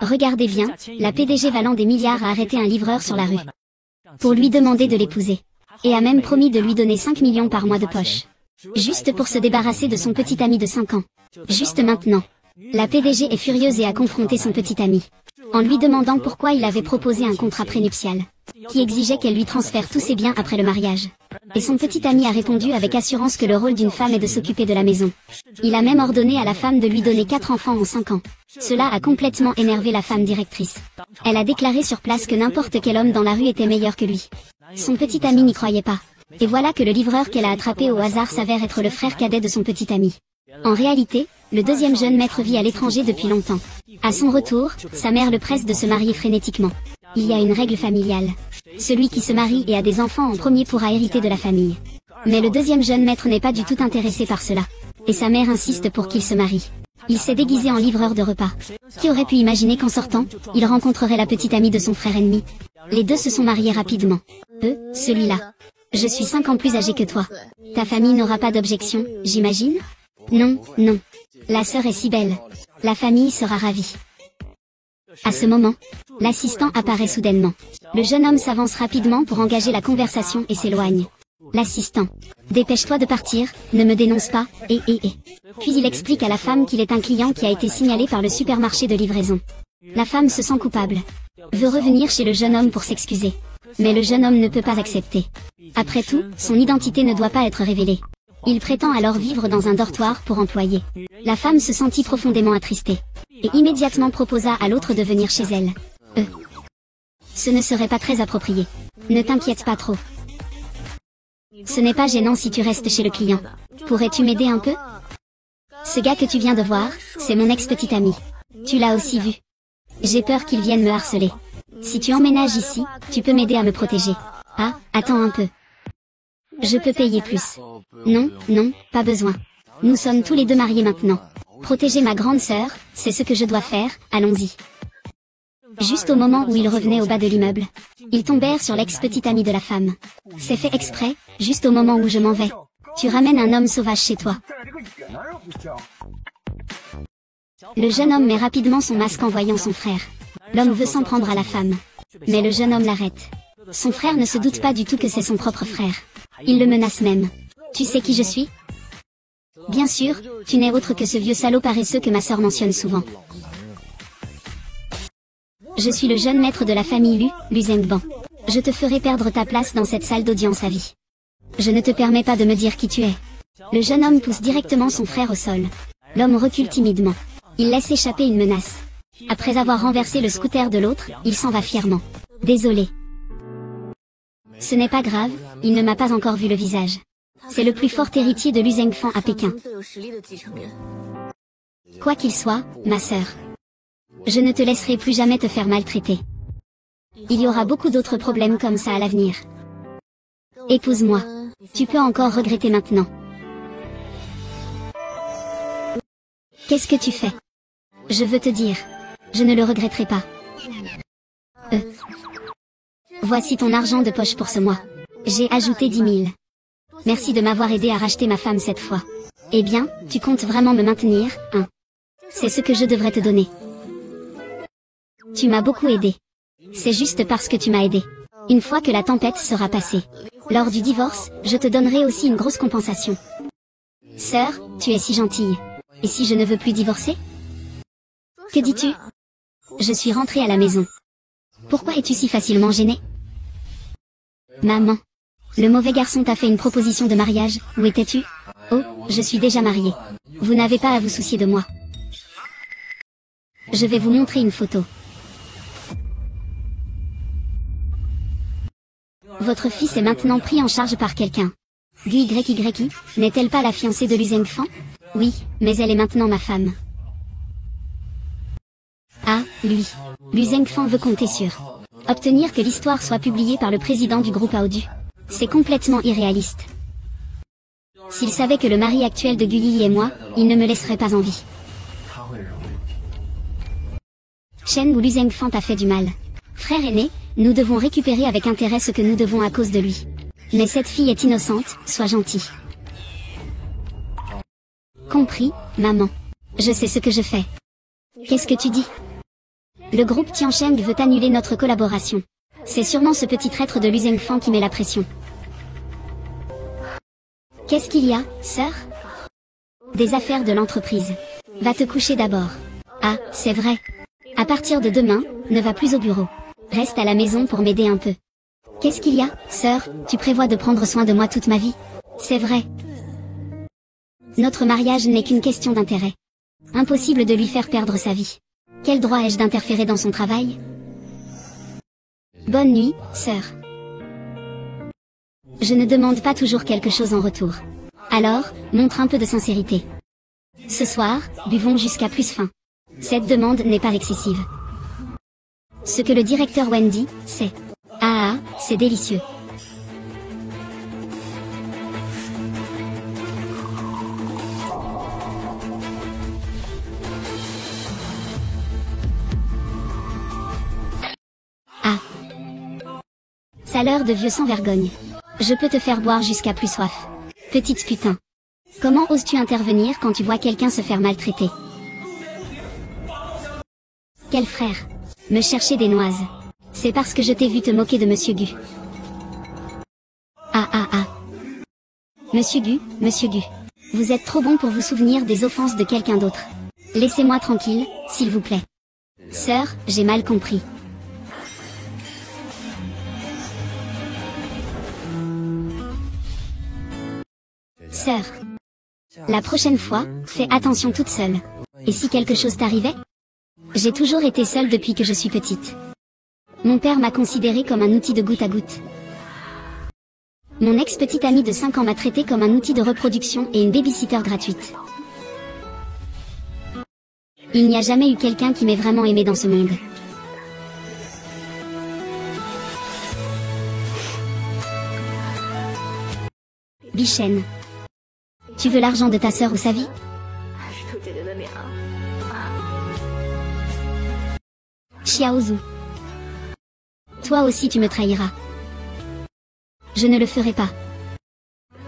Regardez bien, la PDG valant des milliards a arrêté un livreur sur la rue pour lui demander de l'épouser. Et a même promis de lui donner 5 millions par mois de poche. Juste pour se débarrasser de son petit ami de 5 ans. Juste maintenant. La PDG est furieuse et a confronté son petit ami. En lui demandant pourquoi il avait proposé un contrat prénuptial. Qui exigeait qu'elle lui transfère tous ses biens après le mariage. Et son petit ami a répondu avec assurance que le rôle d'une femme est de s'occuper de la maison. Il a même ordonné à la femme de lui donner 4 enfants en 5 ans. Cela a complètement énervé la femme directrice. Elle a déclaré sur place que n'importe quel homme dans la rue était meilleur que lui. Son petit ami n'y croyait pas. Et voilà que le livreur qu'elle a attrapé au hasard s'avère être le frère cadet de son petit ami. En réalité, le deuxième jeune maître vit à l'étranger depuis longtemps. À son retour, sa mère le presse de se marier frénétiquement. Il y a une règle familiale. Celui qui se marie et a des enfants en premier pourra hériter de la famille. Mais le deuxième jeune maître n'est pas du tout intéressé par cela. Et sa mère insiste pour qu'il se marie. Il s'est déguisé en livreur de repas. Qui aurait pu imaginer qu'en sortant, il rencontrerait la petite amie de son frère ennemi? Les deux se sont mariés rapidement. Celui-là. Je suis 5 ans plus âgé que toi. Ta famille n'aura pas d'objection, j'imagine? Non, non. La sœur est si belle. La famille sera ravie. À ce moment, l'assistant apparaît soudainement. Le jeune homme s'avance rapidement pour engager la conversation et s'éloigne. L'assistant. Dépêche-toi de partir, ne me dénonce pas, et. Puis il explique à la femme qu'il est un client qui a été signalé par le supermarché de livraison. La femme se sent coupable. Veut revenir chez le jeune homme pour s'excuser. Mais le jeune homme ne peut pas accepter. Après tout, son identité ne doit pas être révélée. Il prétend alors vivre dans un dortoir pour employés. La femme se sentit profondément attristée. Et immédiatement proposa à l'autre de venir chez elle. Ce ne serait pas très approprié. Ne t'inquiète pas trop. Ce n'est pas gênant si tu restes chez le client. Pourrais-tu m'aider un peu? Ce gars que tu viens de voir, c'est mon ex-petit ami. Tu l'as aussi vu. J'ai peur qu'il vienne me harceler. Si tu emménages ici, tu peux m'aider à me protéger. Ah, attends un peu. Je peux payer plus. Non, non, pas besoin. Nous sommes tous les deux mariés maintenant. Protéger ma grande sœur, c'est ce que je dois faire, allons-y. Juste au moment où ils revenaient au bas de l'immeuble, ils tombèrent sur l'ex-petit ami de la femme. C'est fait exprès, juste au moment où je m'en vais. Tu ramènes un homme sauvage chez toi. Le jeune homme met rapidement son masque en voyant son frère. L'homme veut s'en prendre à la femme. Mais le jeune homme l'arrête. Son frère ne se doute pas du tout que c'est son propre frère. Il le menace même. Tu sais qui je suis? Bien sûr, tu n'es autre que ce vieux salaud paresseux que ma sœur mentionne souvent. Je suis le jeune maître de la famille Lu Zhengban. Je te ferai perdre ta place dans cette salle d'audience à vie. Je ne te permets pas de me dire qui tu es. Le jeune homme pousse directement son frère au sol. L'homme recule timidement. Il laisse échapper une menace. Après avoir renversé le scooter de l'autre, il s'en va fièrement. Désolé. Ce n'est pas grave, il ne m'a pas encore vu le visage. C'est le plus fort héritier de Lu Zhengfan à Pékin. Quoi qu'il soit, ma sœur. Je ne te laisserai plus jamais te faire maltraiter. Il y aura beaucoup d'autres problèmes comme ça à l'avenir. Épouse-moi. Tu peux encore regretter maintenant. Qu'est-ce que tu fais? Je veux te dire. Je ne le regretterai pas. Voici ton argent de poche pour ce mois. J'ai ajouté 10 000. Merci de m'avoir aidé à racheter ma femme cette fois. Eh bien, tu comptes vraiment me maintenir, hein? C'est ce que je devrais te donner. Tu m'as beaucoup aidé. C'est juste parce que tu m'as aidé. Une fois que la tempête sera passée. Lors du divorce, je te donnerai aussi une grosse compensation. Sœur, tu es si gentille. Et si je ne veux plus divorcer? Que dis-tu? Je suis rentrée à la maison. Pourquoi es-tu si facilement gênée? Maman. Le mauvais garçon t'a fait une proposition de mariage, où étais-tu? Oh, je suis déjà mariée. Vous n'avez pas à vous soucier de moi. Je vais vous montrer une photo. Votre fils est maintenant pris en charge par quelqu'un. GYY, n'est-elle pas la fiancée de Lu Zhengfan? Oui, mais elle est maintenant ma femme. Ah, lui. Lu Zhengfan veut compter sur. Obtenir que l'histoire soit publiée par le président du groupe Aodu. C'est complètement irréaliste. S'il savait que le mari actuel de Guli est moi, il ne me laisserait pas en vie. Chen ou Lu Zhengfan t'a fait du mal. Frère aîné, nous devons récupérer avec intérêt ce que nous devons à cause de lui. Mais cette fille est innocente, sois gentil. Compris, maman. Je sais ce que je fais. Qu'est-ce que tu dis? Le groupe Tiancheng veut annuler notre collaboration. C'est sûrement ce petit traître de Lu Zhengfang qui met la pression. Qu'est-ce qu'il y a, sœur? Des affaires de l'entreprise. Va te coucher d'abord. Ah, c'est vrai. À partir de demain, ne va plus au bureau. Reste à la maison pour m'aider un peu. Qu'est-ce qu'il y a, sœur? Tu prévois de prendre soin de moi toute ma vie? C'est vrai. Notre mariage n'est qu'une question d'intérêt. Impossible de lui faire perdre sa vie. Quel droit ai-je d'interférer dans son travail? Bonne nuit, sœur. Je ne demande pas toujours quelque chose en retour. Alors, montre un peu de sincérité. Ce soir, buvons jusqu'à plus faim. Cette demande n'est pas excessive. Ce que le directeur Wendy, c'est... Ah, c'est délicieux. Ah. Saleur de vieux sans vergogne. Je peux te faire boire jusqu'à plus soif. Petite putain. Comment oses-tu intervenir quand tu vois quelqu'un se faire maltraiter? Quel frère? Me chercher des noises. C'est parce que je t'ai vu te moquer de Monsieur Gu. Ah ah ah. Monsieur Gu, vous êtes trop bon pour vous souvenir des offenses de quelqu'un d'autre. Laissez-moi tranquille, s'il vous plaît. Sœur, j'ai mal compris. Sœur. La prochaine fois, fais attention toute seule. Et si quelque chose t'arrivait? J'ai toujours été seule depuis que je suis petite. Mon père m'a considérée comme un outil de goutte à goutte. Mon ex-petite amie de 5 ans m'a traité comme un outil de reproduction et une babysitter gratuite. Il n'y a jamais eu quelqu'un qui m'ait vraiment aimé dans ce monde. Bichène. Tu veux l'argent de ta sœur ou sa vie? Xiaozu. Toi aussi tu me trahiras. Je ne le ferai pas.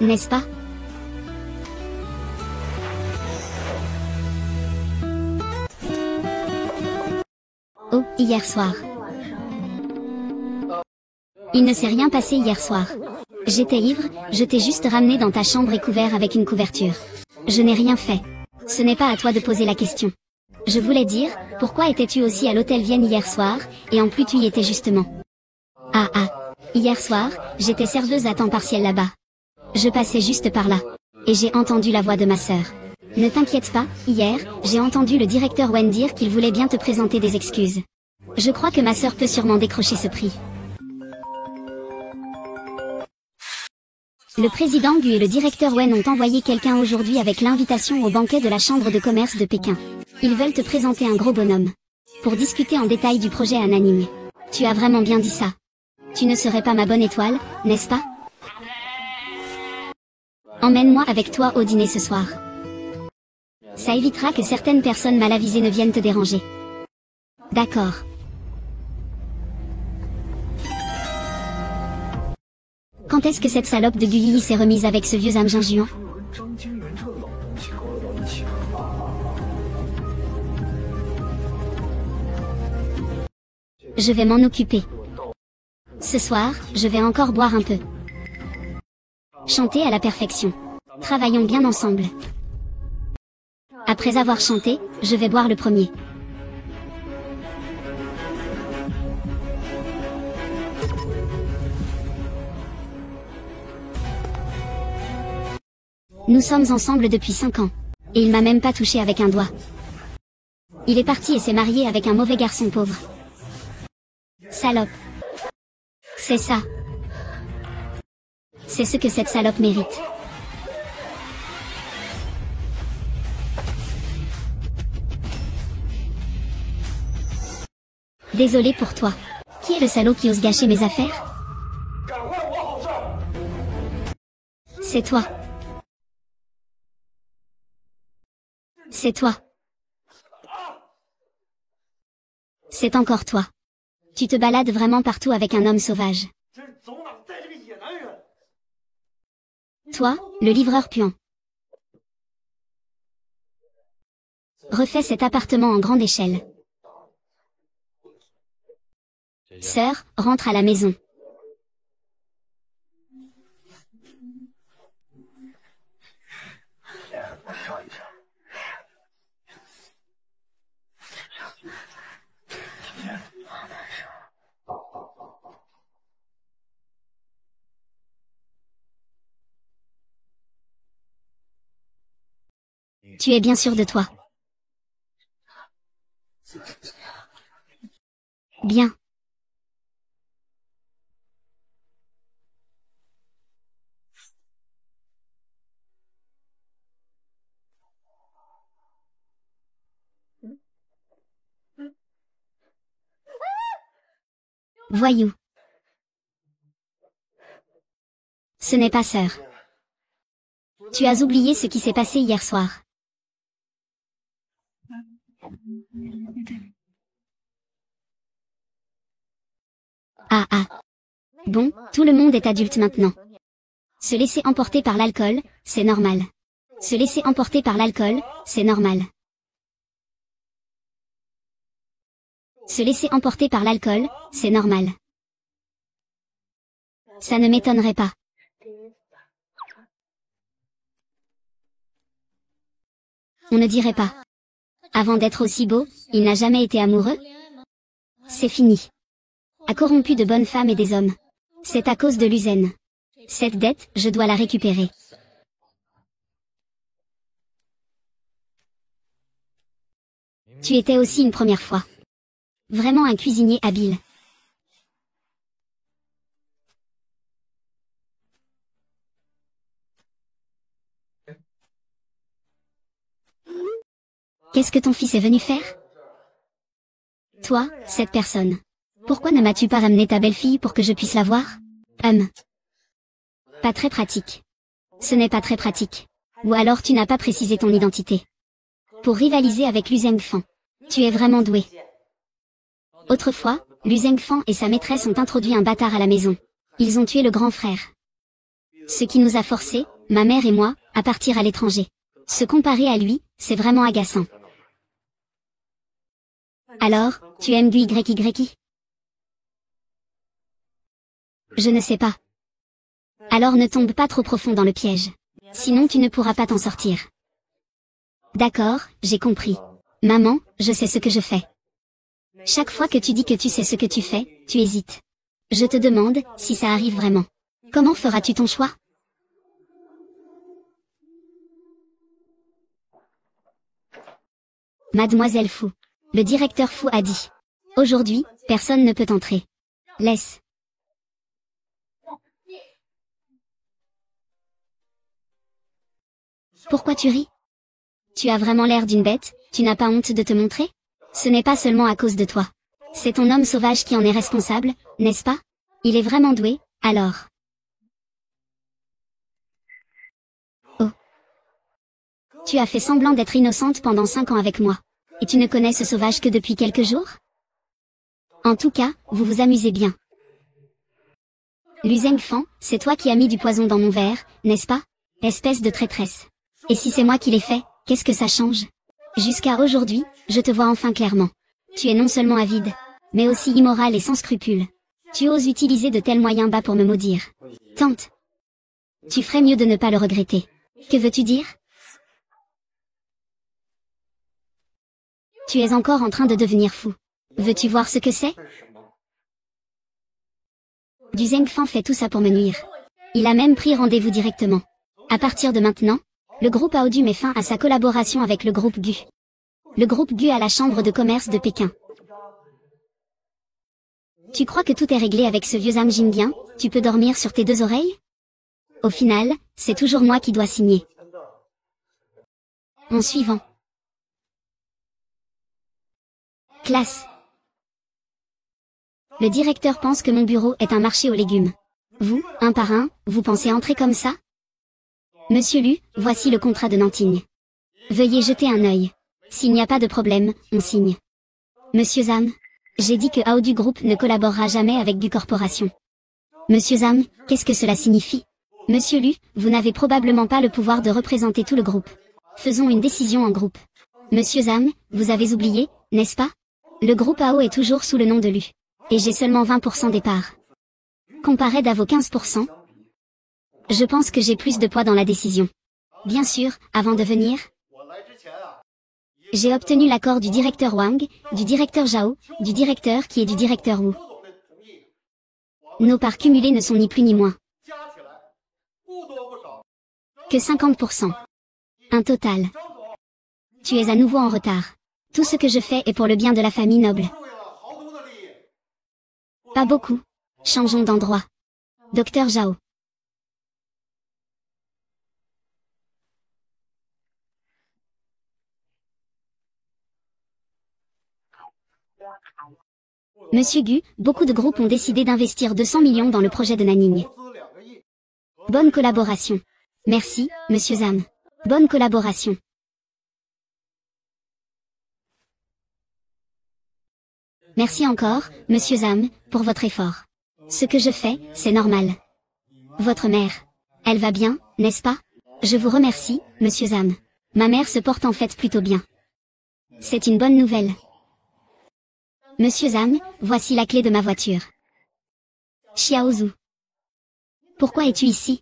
N'est-ce pas? Oh, hier soir. Il ne s'est rien passé hier soir. J'étais ivre, je t'ai juste ramené dans ta chambre et couvert avec une couverture. Je n'ai rien fait. Ce n'est pas à toi de poser la question. Je voulais dire, pourquoi étais-tu aussi à l'hôtel Vienne hier soir, et en plus tu y étais justement. Ah ah. Hier soir, j'étais serveuse à temps partiel là-bas. Je passais juste par là. Et j'ai entendu la voix de ma sœur. Ne t'inquiète pas, hier, j'ai entendu le directeur Wen dire qu'il voulait bien te présenter des excuses. Je crois que ma sœur peut sûrement décrocher ce prix. Le président Gu et le directeur Wen ont envoyé quelqu'un aujourd'hui avec l'invitation au banquet de la Chambre de commerce de Pékin. Ils veulent te présenter un gros bonhomme. Pour discuter en détail du projet à Nanning. Tu as vraiment bien dit ça. Tu ne serais pas ma bonne étoile, n'est-ce pas? Emmène-moi avec toi au dîner ce soir. Ça évitera que certaines personnes mal avisées ne viennent te déranger. D'accord. Quand est-ce que cette salope de Guyi s'est remise avec ce vieux âme gingian? Je vais m'en occuper. Ce soir, je vais encore boire un peu. Chanter à la perfection. Travaillons bien ensemble. Après avoir chanté, je vais boire le premier. Nous sommes ensemble depuis 5 ans. Et il m'a même pas touché avec un doigt. Il est parti et s'est marié avec un mauvais garçon pauvre. Salope. C'est ça. C'est ce que cette salope mérite. Désolé pour toi. Qui est le salaud qui ose gâcher mes affaires? C'est toi. C'est toi. C'est encore toi. Tu te balades vraiment partout avec un homme sauvage. Toi, le livreur puant. Refais cet appartement en grande échelle. Sœur, rentre à la maison. Tu es bien sûr de toi. Bien. Voyou. Ce n'est pas sœur. Tu as oublié ce qui s'est passé hier soir. Ah ah. Bon, tout le monde est adulte maintenant. Se laisser emporter par l'alcool, c'est normal. Se laisser emporter par l'alcool, c'est normal. Se laisser emporter par l'alcool, c'est normal. Ça ne m'étonnerait pas. On ne dirait pas. Avant d'être aussi beau, il n'a jamais été amoureux. C'est fini. A corrompu de bonnes femmes et des hommes. C'est à cause de l'usine. Cette dette, je dois la récupérer. Tu étais aussi une première fois. Vraiment un cuisinier habile. Qu'est-ce que ton fils est venu faire? Toi, cette personne. Pourquoi ne m'as-tu pas ramené ta belle-fille pour que je puisse la voir? Pas très pratique. Ce n'est pas très pratique. Ou alors tu n'as pas précisé ton identité. Pour rivaliser avec Lu Zhengfan. Tu es vraiment doué. Autrefois, Lu Zhengfan et sa maîtresse ont introduit un bâtard à la maison. Ils ont tué le grand frère. Ce qui nous a forcés, ma mère et moi, à partir à l'étranger. Se comparer à lui, c'est vraiment agaçant. Alors, tu aimes du YYI? Je ne sais pas. Alors ne tombe pas trop profond dans le piège. Sinon tu ne pourras pas t'en sortir. D'accord, j'ai compris. Maman, je sais ce que je fais. Chaque fois que tu dis que tu sais ce que tu fais, tu hésites. Je te demande, si ça arrive vraiment. Comment feras-tu ton choix? Mademoiselle Fu. Le directeur Fu a dit. Aujourd'hui, personne ne peut entrer. Laisse. Pourquoi tu ris? Tu as vraiment l'air d'une bête, tu n'as pas honte de te montrer? Ce n'est pas seulement à cause de toi. C'est ton homme sauvage qui en est responsable, n'est-ce pas? Il est vraiment doué, alors. Oh. Tu as fait semblant d'être innocente pendant 5 ans avec moi. Et tu ne connais ce sauvage que depuis quelques jours? En tout cas, vous vous amusez bien. Lu Zhengfan, c'est toi qui as mis du poison dans mon verre, n'est-ce pas? Espèce de traîtresse. Et si c'est moi qui l'ai fait, qu'est-ce que ça change? Jusqu'à aujourd'hui, je te vois enfin clairement. Tu es non seulement avide, mais aussi immoral et sans scrupules. Tu oses utiliser de tels moyens bas pour me maudire. Tante. Tu ferais mieux de ne pas le regretter. Que veux-tu dire? Tu es encore en train de devenir fou. Veux-tu voir ce que c'est? Du Zhengfan fait tout ça pour me nuire. Il a même pris rendez-vous directement. À partir de maintenant, le groupe Aodu met fin à sa collaboration avec le groupe Gu. Le groupe Gu à la chambre de commerce de Pékin. Tu crois que tout est réglé avec ce vieux Zhang Jingyang? Tu peux dormir sur tes 2 oreilles? Au final, c'est toujours moi qui dois signer. En suivant. Classe. Le directeur pense que mon bureau est un marché aux légumes. Vous, un par un, vous pensez entrer comme ça? Monsieur Lu, voici le contrat de Nanting. Veuillez jeter un œil. S'il n'y a pas de problème, on signe. Monsieur Zhang, j'ai dit que Aodu Group ne collaborera jamais avec Gu Corporation. Monsieur Zhang, qu'est-ce que cela signifie? Monsieur Lu, vous n'avez probablement pas le pouvoir de représenter tout le groupe. Faisons une décision en groupe. Monsieur Zhang, vous avez oublié, n'est-ce pas? Le groupe AO est toujours sous le nom de Lu. Et j'ai seulement 20% des parts. Comparé à vos 15%, je pense que j'ai plus de poids dans la décision. Bien sûr, avant de venir, j'ai obtenu l'accord du directeur Wang, du directeur Zhao, du directeur Qi et du directeur Wu. Nos parts cumulées ne sont ni plus ni moins que 50%. Un total. Tu es à nouveau en retard. Tout ce que je fais est pour le bien de la famille noble. Pas beaucoup. Changeons d'endroit. Docteur Zhao. Monsieur Gu, beaucoup de groupes ont décidé d'investir 200 millions dans le projet de Nanning. Bonne collaboration. Merci, Monsieur Zham. Bonne collaboration. Merci encore, Monsieur Zham, pour votre effort. Ce que je fais, c'est normal. Votre mère. Elle va bien, n'est-ce pas? Je vous remercie, Monsieur Zham. Ma mère se porte en fait plutôt bien. C'est une bonne nouvelle. Monsieur Zham, voici la clé de ma voiture. Xiaozhu. Pourquoi es-tu ici?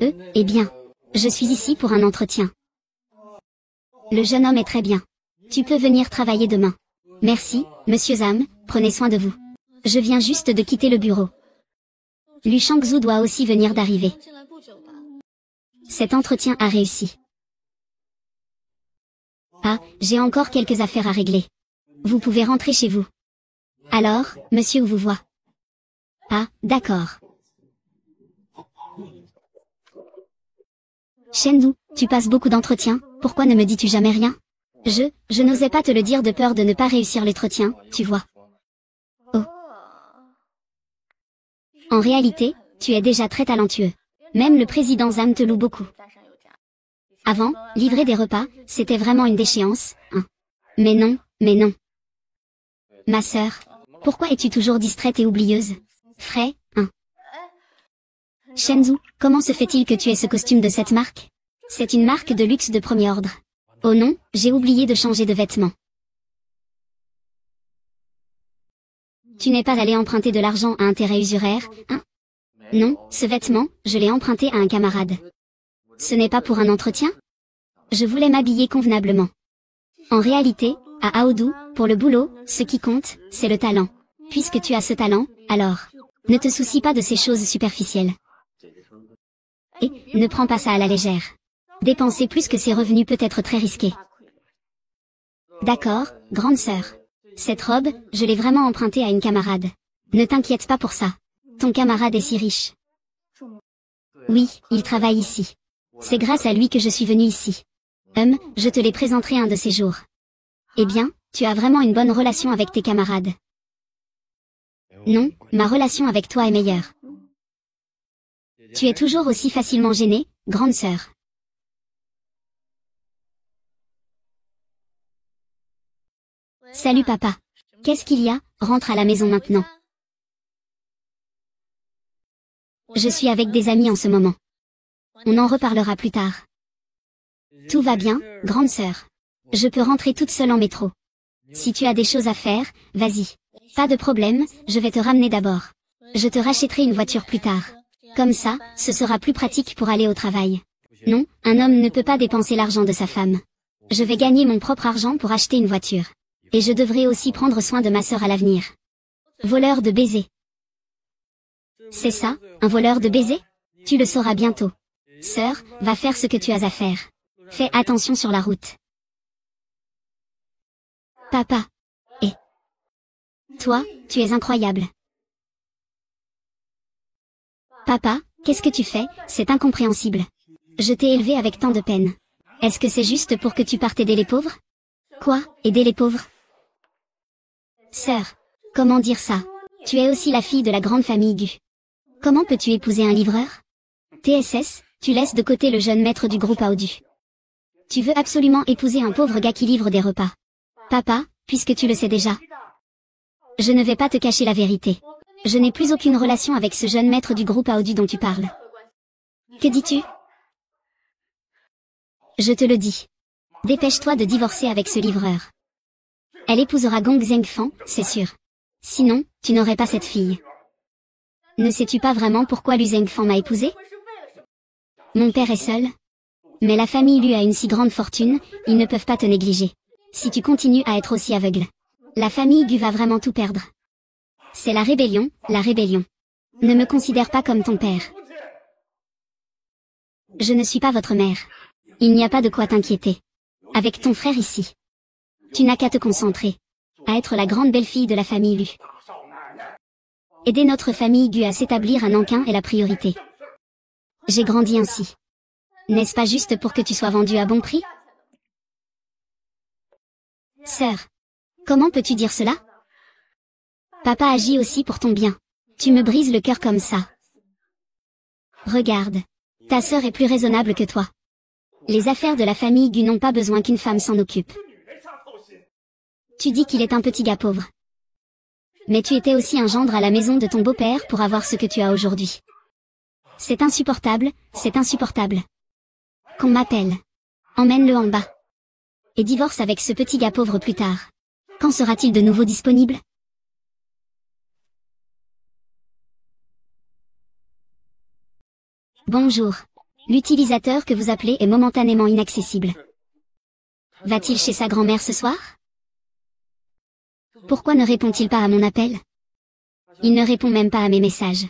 Eh bien, je suis ici pour un entretien. Le jeune homme est très bien. Tu peux venir travailler demain. Merci, Monsieur Zham, prenez soin de vous. Je viens juste de quitter le bureau. Lu Shangzhu doit aussi venir d'arriver. Cet entretien a réussi. Ah, j'ai encore quelques affaires à régler. Vous pouvez rentrer chez vous. Alors, monsieur vous voit. Ah, d'accord. Shendu, tu passes beaucoup d'entretiens, pourquoi ne me dis-tu jamais rien? Je n'osais pas te le dire de peur de ne pas réussir l'entretien, tu vois. Oh. En réalité, tu es déjà très talentueux. Même le président Zham te loue beaucoup. Avant, livrer des repas, c'était vraiment une déchéance, hein. Mais non, mais non. Ma sœur, pourquoi es-tu toujours distraite et oublieuse? Frais, hein. Shenzhou, comment se fait-il que tu aies ce costume de cette marque? C'est une marque de luxe de premier ordre. Oh non, j'ai oublié de changer de vêtements. Tu n'es pas allé emprunter de l'argent à intérêt usuraire, hein? Non, ce vêtement, je l'ai emprunté à un camarade. Ce n'est pas pour un entretien? Je voulais m'habiller convenablement. En réalité, à Aoudou, pour le boulot, ce qui compte, c'est le talent. Puisque tu as ce talent, alors, ne te soucie pas de ces choses superficielles. Et, ne prends pas ça à la légère. Dépenser plus que ses revenus peut être très risqué. D'accord, grande sœur. Cette robe, je l'ai vraiment empruntée à une camarade. Ne t'inquiète pas pour ça. Ton camarade est si riche. Oui, il travaille ici. C'est grâce à lui que je suis venue ici. Je te les présenterai un de ces jours. Eh bien, tu as vraiment une bonne relation avec tes camarades. Non, ma relation avec toi est meilleure. Tu es toujours aussi facilement gênée, grande sœur. Salut papa. Qu'est-ce qu'il y a? Rentre à la maison maintenant. Je suis avec des amis en ce moment. On en reparlera plus tard. Tout va bien, grande sœur. Je peux rentrer toute seule en métro. Si tu as des choses à faire, vas-y. Pas de problème, je vais te ramener d'abord. Je te rachèterai une voiture plus tard. Comme ça, ce sera plus pratique pour aller au travail. Non, un homme ne peut pas dépenser l'argent de sa femme. Je vais gagner mon propre argent pour acheter une voiture. Et je devrais aussi prendre soin de ma sœur à l'avenir. Voleur de baisers. C'est ça, un voleur de baisers? Tu le sauras bientôt. Sœur, va faire ce que tu as à faire. Fais attention sur la route. Papa. Et toi, tu es incroyable. Papa, qu'est-ce que tu fais? C'est incompréhensible. Je t'ai élevé avec tant de peine. Est-ce que c'est juste pour que tu partes aider les pauvres? Quoi, aider les pauvres? Sœur, comment dire ça? Tu es aussi la fille de la grande famille Gu. Comment peux-tu épouser un livreur? TSS, tu laisses de côté le jeune maître du groupe Aodu. Tu veux absolument épouser un pauvre gars qui livre des repas. Papa, puisque tu le sais déjà. Je ne vais pas te cacher la vérité. Je n'ai plus aucune relation avec ce jeune maître du groupe Aodu dont tu parles. Que dis-tu? Je te le dis. Dépêche-toi de divorcer avec ce livreur. Elle épousera Gong Zhengfan, c'est sûr. Sinon, tu n'aurais pas cette fille. Ne sais-tu pas vraiment pourquoi Lu Zhengfang m'a épousée? Mon père est seul. Mais la famille Lu a une si grande fortune, ils ne peuvent pas te négliger. Si tu continues à être aussi aveugle, la famille Gu va vraiment tout perdre. C'est la rébellion, la rébellion. Ne me considère pas comme ton père. Je ne suis pas votre mère. Il n'y a pas de quoi t'inquiéter. Avec ton frère ici. Tu n'as qu'à te concentrer. À être la grande belle-fille de la famille Lu. Aider notre famille Gu à s'établir à Nankin est la priorité. J'ai grandi ainsi. N'est-ce pas juste pour que tu sois vendue à bon prix? Sœur. Comment peux-tu dire cela? Papa agit aussi pour ton bien. Tu me brises le cœur comme ça. Regarde. Ta sœur est plus raisonnable que toi. Les affaires de la famille Gu n'ont pas besoin qu'une femme s'en occupe. Tu dis qu'il est un petit gars pauvre. Mais tu étais aussi un gendre à la maison de ton beau-père pour avoir ce que tu as aujourd'hui. C'est insupportable, c'est insupportable. Qu'on m'appelle. Emmène-le en bas. Et divorce avec ce petit gars pauvre plus tard. Quand sera-t-il de nouveau disponible? Bonjour. L'utilisateur que vous appelez est momentanément inaccessible. Va-t-il chez sa grand-mère ce soir? Pourquoi ne répond-il pas à mon appel? Il ne répond même pas à mes messages.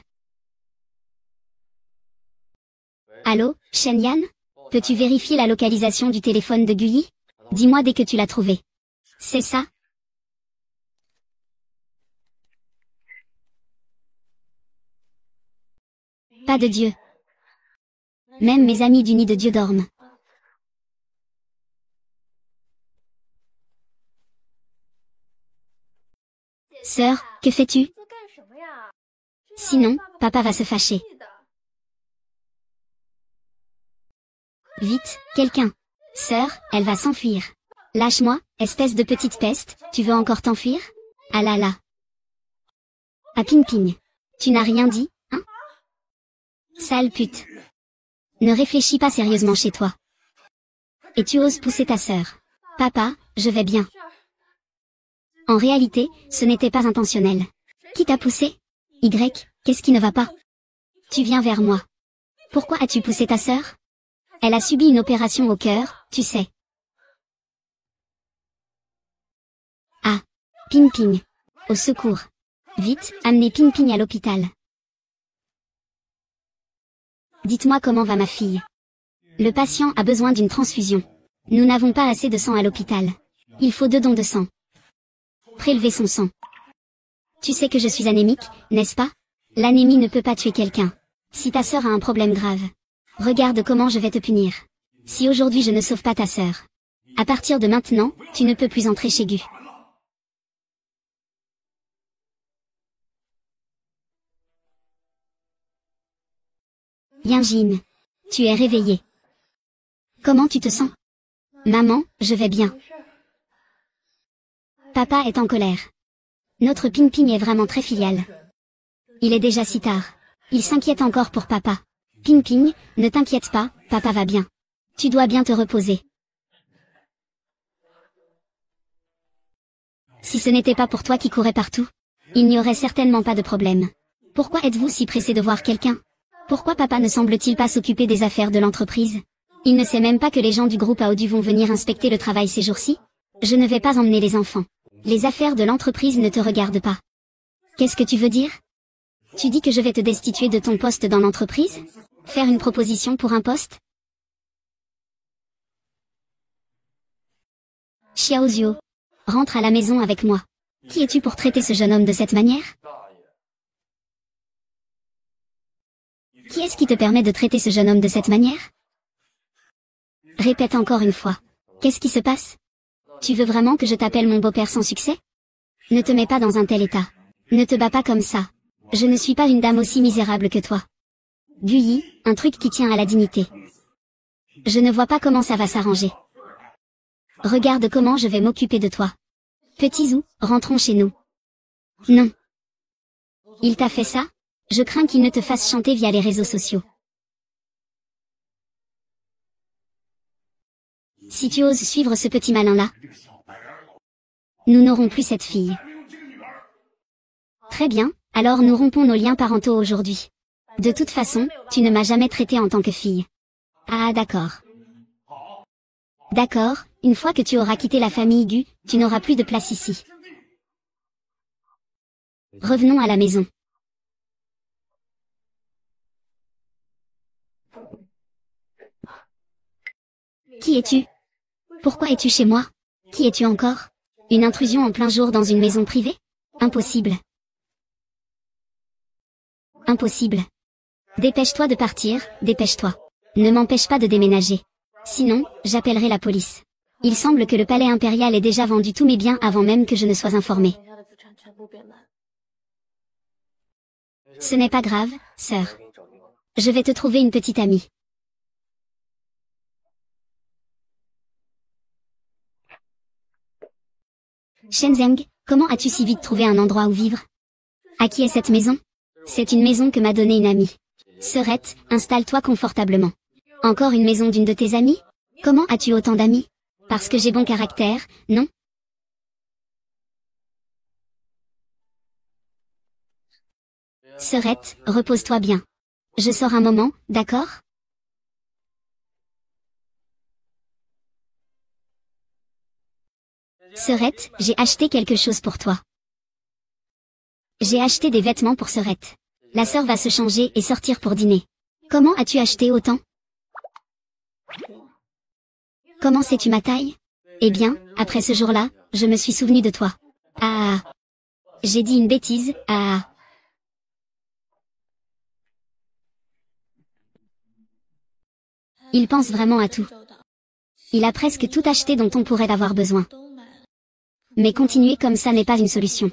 Allô, Shen Yan? Peux-tu vérifier la localisation du téléphone de Guyi? Dis-moi dès que tu l'as trouvé. C'est ça? Pas de Dieu. Même mes amis du nid de Dieu dorment. Sœur, que fais-tu? Sinon, papa va se fâcher. Vite, quelqu'un. Sœur, elle va s'enfuir. Lâche-moi, espèce de petite peste, tu veux encore t'enfuir? Ah là là. Ah Ping Ping. Tu n'as rien dit, hein? Sale pute. Ne réfléchis pas sérieusement chez toi. Et tu oses pousser ta sœur. Papa, je vais bien. En réalité, ce n'était pas intentionnel. Qui t'a poussé? Y, qu'est-ce qui ne va pas? Tu viens vers moi. Pourquoi as-tu poussé ta sœur? Elle a subi une opération au cœur, tu sais. Ah. Ping Ping. Au secours. Vite, amenez Ping Ping à l'hôpital. Dites-moi comment va ma fille. Le patient a besoin d'une transfusion. Nous n'avons pas assez de sang à l'hôpital. Il faut 2 dons de sang. Prélever son sang. Tu sais que je suis anémique, n'est-ce pas? L'anémie ne peut pas tuer quelqu'un. Si ta sœur a un problème grave. Regarde comment je vais te punir. Si aujourd'hui je ne sauve pas ta sœur. À partir de maintenant, tu ne peux plus entrer chez Gu. Bien Jin. Tu es réveillé. Comment tu te sens? Maman, je vais bien. Papa est en colère. Notre Ping Ping est vraiment très filial. Il est déjà si tard. Il s'inquiète encore pour papa. Ping Ping, ne t'inquiète pas, papa va bien. Tu dois bien te reposer. Si ce n'était pas pour toi qui courais partout, il n'y aurait certainement pas de problème. Pourquoi êtes-vous si pressé de voir quelqu'un? Pourquoi papa ne semble-t-il pas s'occuper des affaires de l'entreprise? Il ne sait même pas que les gens du groupe Aodu vont venir inspecter le travail ces jours-ci? Je ne vais pas emmener les enfants. Les affaires de l'entreprise ne te regardent pas. Qu'est-ce que tu veux dire? Tu dis que je vais te destituer de ton poste dans l'entreprise? Faire une proposition pour un poste? Xiaozio. Rentre à la maison avec moi. Qui es-tu pour traiter ce jeune homme de cette manière? Qui est-ce qui te permet de traiter ce jeune homme de cette manière? Répète encore une fois. Qu'est-ce qui se passe? Tu veux vraiment que je t'appelle mon beau-père sans succès? Ne te mets pas dans un tel état. Ne te bats pas comme ça. Je ne suis pas une dame aussi misérable que toi. Guyi, un truc qui tient à la dignité. Je ne vois pas comment ça va s'arranger. Regarde comment je vais m'occuper de toi. Petit Zou, rentrons chez nous. Non. Il t'a fait ça? Je crains qu'il ne te fasse chanter via les réseaux sociaux. Si tu oses suivre ce petit malin-là, nous n'aurons plus cette fille. Très bien, alors nous rompons nos liens parentaux aujourd'hui. De toute façon, tu ne m'as jamais traité en tant que fille. Ah d'accord. D'accord, une fois que tu auras quitté la famille Gu, tu n'auras plus de place ici. Revenons à la maison. Qui es-tu? Pourquoi es-tu chez moi? Qui es-tu encore? Une intrusion en plein jour dans une maison privée? Impossible. Impossible. Dépêche-toi de partir, dépêche-toi. Ne m'empêche pas de déménager. Sinon, j'appellerai la police. Il semble que le palais impérial ait déjà vendu tous mes biens avant même que je ne sois informé. Ce n'est pas grave, sœur. Je vais te trouver une petite amie. Shenzeng, comment as-tu si vite trouvé un endroit où vivre? À qui est cette maison? C'est une maison que m'a donnée une amie. Sœurette, installe-toi confortablement. Encore une maison d'une de tes amies? Comment as-tu autant d'amis? Parce que j'ai bon caractère, non? Sœurette, repose-toi bien. Je sors un moment, d'accord? Sœurette, j'ai acheté quelque chose pour toi. J'ai acheté des vêtements pour Sœurette. La sœur va se changer et sortir pour dîner. Comment as-tu acheté autant? Comment sais-tu ma taille? Eh bien, après ce jour-là, je me suis souvenu de toi. Ah. J'ai dit une bêtise, ah. Il pense vraiment à tout. Il a presque tout acheté dont on pourrait avoir besoin. Mais continuer comme ça n'est pas une solution.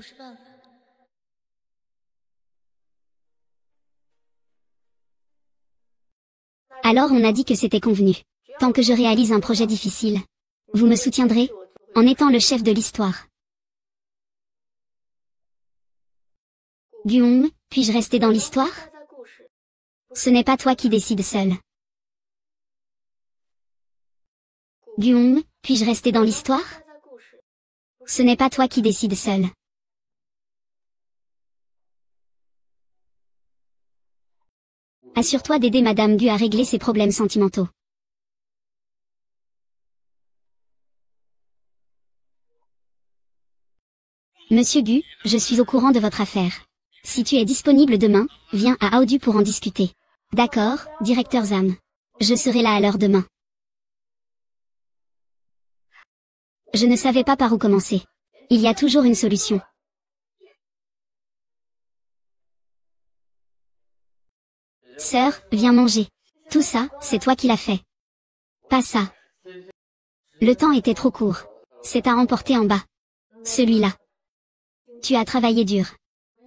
Alors on a dit que c'était convenu. Tant que je réalise un projet difficile, vous me soutiendrez, en étant le chef de l'histoire. Guillaume, puis-je rester dans l'histoire? Ce n'est pas toi qui décides seul. Guillaume, puis-je rester dans l'histoire? Ce n'est pas toi qui décides seul. Assure-toi d'aider Madame Gu à régler ses problèmes sentimentaux. Monsieur Gu, je suis au courant de votre affaire. Si tu es disponible demain, viens à Aodu pour en discuter. D'accord, directeur Zam. Je serai là à l'heure demain. Je ne savais pas par où commencer. Il y a toujours une solution. Sœur, viens manger. Tout ça, c'est toi qui l'as fait. Pas ça. Le temps était trop court. C'est à emporter en bas. Celui-là. Tu as travaillé dur.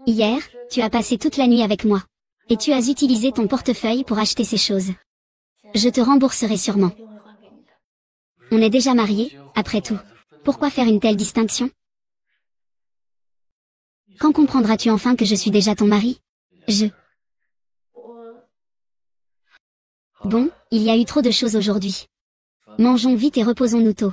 Hier, tu as passé toute la nuit avec moi. Et tu as utilisé ton portefeuille pour acheter ces choses. Je te rembourserai sûrement. On est déjà mariés, après tout. Pourquoi faire une telle distinction? Quand comprendras-tu enfin que je suis déjà ton mari? Bon, il y a eu trop de choses aujourd'hui. Mangeons vite et reposons-nous tôt.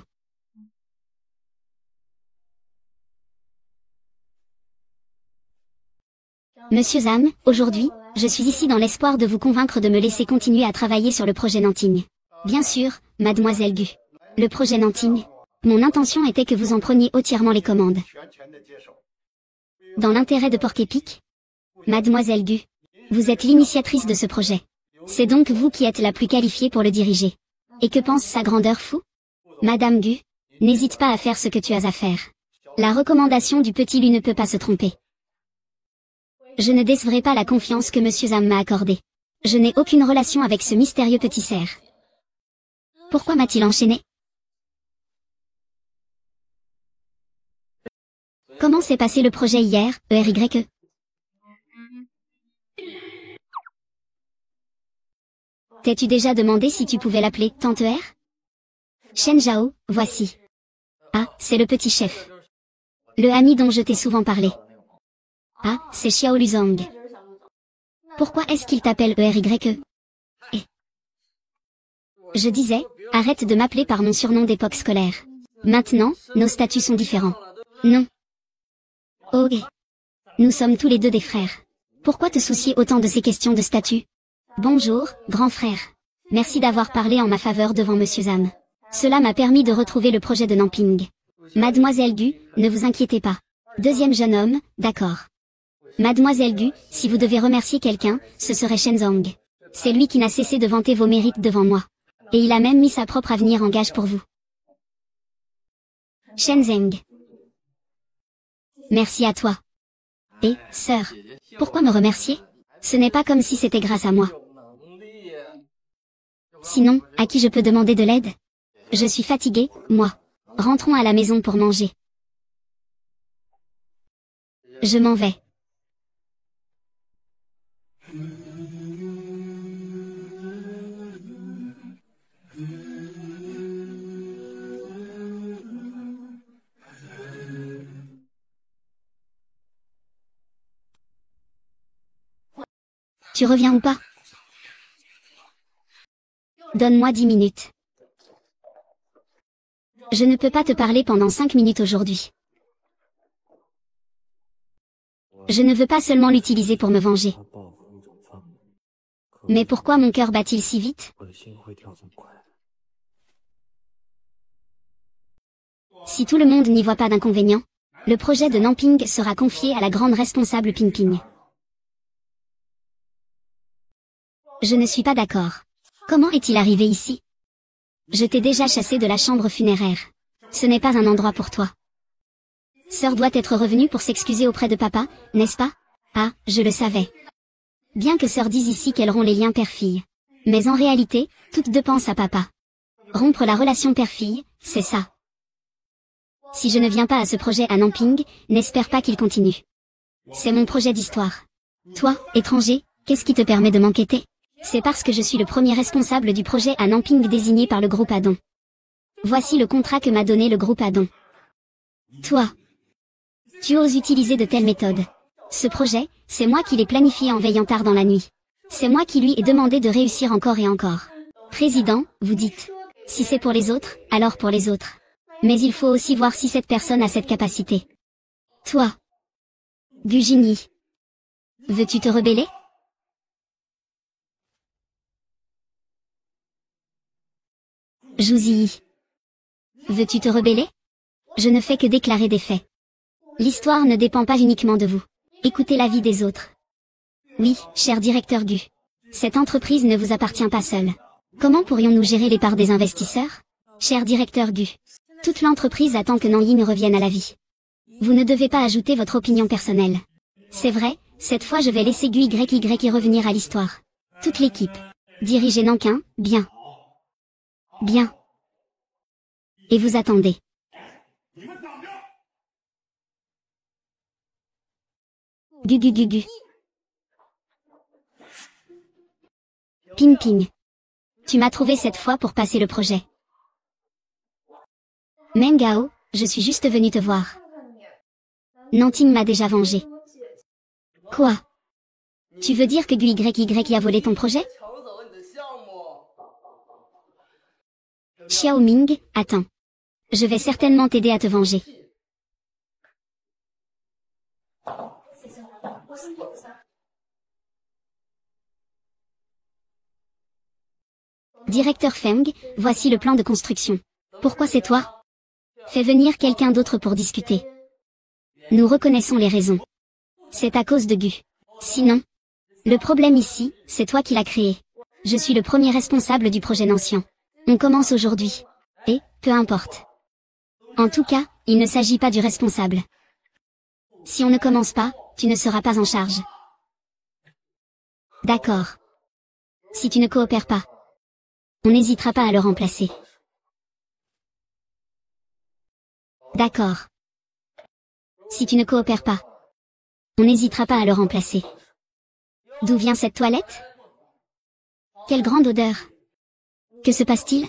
Monsieur Zam, aujourd'hui, je suis ici dans l'espoir de vous convaincre de me laisser continuer à travailler sur le projet Nanting. Bien sûr, mademoiselle Gu. Le projet Nanting. Mon intention était que vous en preniez entièrement les commandes. Dans l'intérêt de Porc-Épic? Mademoiselle Gu. Vous êtes l'initiatrice de ce projet. C'est donc vous qui êtes la plus qualifiée pour le diriger. Et que pense sa grandeur fou? Madame Gu, n'hésite pas à faire ce que tu as à faire. La recommandation du petit Lu ne peut pas se tromper. Je ne décevrai pas la confiance que Monsieur Zam m'a accordée. Je n'ai aucune relation avec ce mystérieux petit cerf. Pourquoi m'a-t-il enchaîné? Comment s'est passé le projet hier, ERYE? T'es-tu déjà demandé si tu pouvais l'appeler Tante R? Shen Zhao, voici. Ah, c'est le petit chef. Le ami dont je t'ai souvent parlé. Ah, c'est Xiao Luzang. Pourquoi est-ce qu'il t'appelle ERYE? Je disais, arrête de m'appeler par mon surnom d'époque scolaire. Maintenant, nos statuts sont différents. Non. Ok. Nous sommes tous les deux des frères. Pourquoi te soucier autant de ces questions de statut? Bonjour, grand frère. Merci d'avoir parlé en ma faveur devant Monsieur Zam. Cela m'a permis de retrouver le projet de Namping. Mademoiselle Gu, ne vous inquiétez pas. Deuxième jeune homme, d'accord. Mademoiselle Gu, si vous devez remercier quelqu'un, ce serait Shenzong. C'est lui qui n'a cessé de vanter vos mérites devant moi. Et il a même mis sa propre avenir en gage pour vous. Shenzong. Merci à toi. Et, sœur, pourquoi me remercier? Ce n'est pas comme si c'était grâce à moi. Sinon, à qui je peux demander de l'aide? Je suis fatiguée, moi. Rentrons à la maison pour manger. Je m'en vais. Tu reviens ou pas? Donne-moi 10 minutes. Je ne peux pas te parler pendant 5 minutes aujourd'hui. Je ne veux pas seulement l'utiliser pour me venger. Mais pourquoi mon cœur bat-il si vite? Si tout le monde n'y voit pas d'inconvénient, le projet de Namping sera confié à la grande responsable Ping Ping. Je ne suis pas d'accord. Comment est-il arrivé ici? Je t'ai déjà chassé de la chambre funéraire. Ce n'est pas un endroit pour toi. Sœur doit être revenue pour s'excuser auprès de papa, n'est-ce pas? Ah, je le savais. Bien que sœur dise ici qu'elle rompt les liens père-fille. Mais en réalité, toutes deux pensent à papa. Rompre la relation père-fille, c'est ça. Si je ne viens pas à ce projet à Namping, n'espère pas qu'il continue. C'est mon projet d'histoire. Toi, étranger, qu'est-ce qui te permet de m'enquêter? C'est parce que je suis le premier responsable du projet à Namping désigné par le groupe Adon. Voici le contrat que m'a donné le groupe Adon. Toi, tu oses utiliser de telles méthodes. Ce projet, c'est moi qui l'ai planifié en veillant tard dans la nuit. C'est moi qui lui ai demandé de réussir encore et encore. Président, vous dites. Si c'est pour les autres, alors pour les autres. Mais il faut aussi voir si cette personne a cette capacité. Toi, Gugini, veux-tu te rebeller? Jouzi, veux-tu te rebeller? Je ne fais que déclarer des faits. L'histoire ne dépend pas uniquement de vous. Écoutez l'avis des autres. Oui, cher directeur Gu. Cette entreprise ne vous appartient pas seule. Comment pourrions-nous gérer les parts des investisseurs? Cher directeur Gu. Toute l'entreprise attend que Nanyi ne revienne à la vie. Vous ne devez pas ajouter votre opinion personnelle. C'est vrai, cette fois je vais laisser Gu YY revenir à l'histoire. Toute l'équipe. Dirigez Nankin, bien. Bien. Et vous attendez. Gu. Ping Ping. Tu m'as trouvé cette fois pour passer le projet. Mengao, je suis juste venu te voir. Nanting m'a déjà vengé. Quoi? Tu veux dire que Gu YY a volé ton projet? Xiao Ming, attends. Je vais certainement t'aider à te venger. Directeur Feng, voici le plan de construction. Pourquoi c'est toi? Fais venir quelqu'un d'autre pour discuter. Nous reconnaissons les raisons. C'est à cause de Gu. Sinon, le problème ici, c'est toi qui l'as créé. Je suis le premier responsable du projet Nancian. On commence aujourd'hui. Et, peu importe. En tout cas, il ne s'agit pas du responsable. Si on ne commence pas, tu ne seras pas en charge. D'accord. Si tu ne coopères pas, on n'hésitera pas à le remplacer. D'accord. Si tu ne coopères pas, on n'hésitera pas à le remplacer. D'où vient cette toilette? Quelle grande odeur! Que se passe-t-il?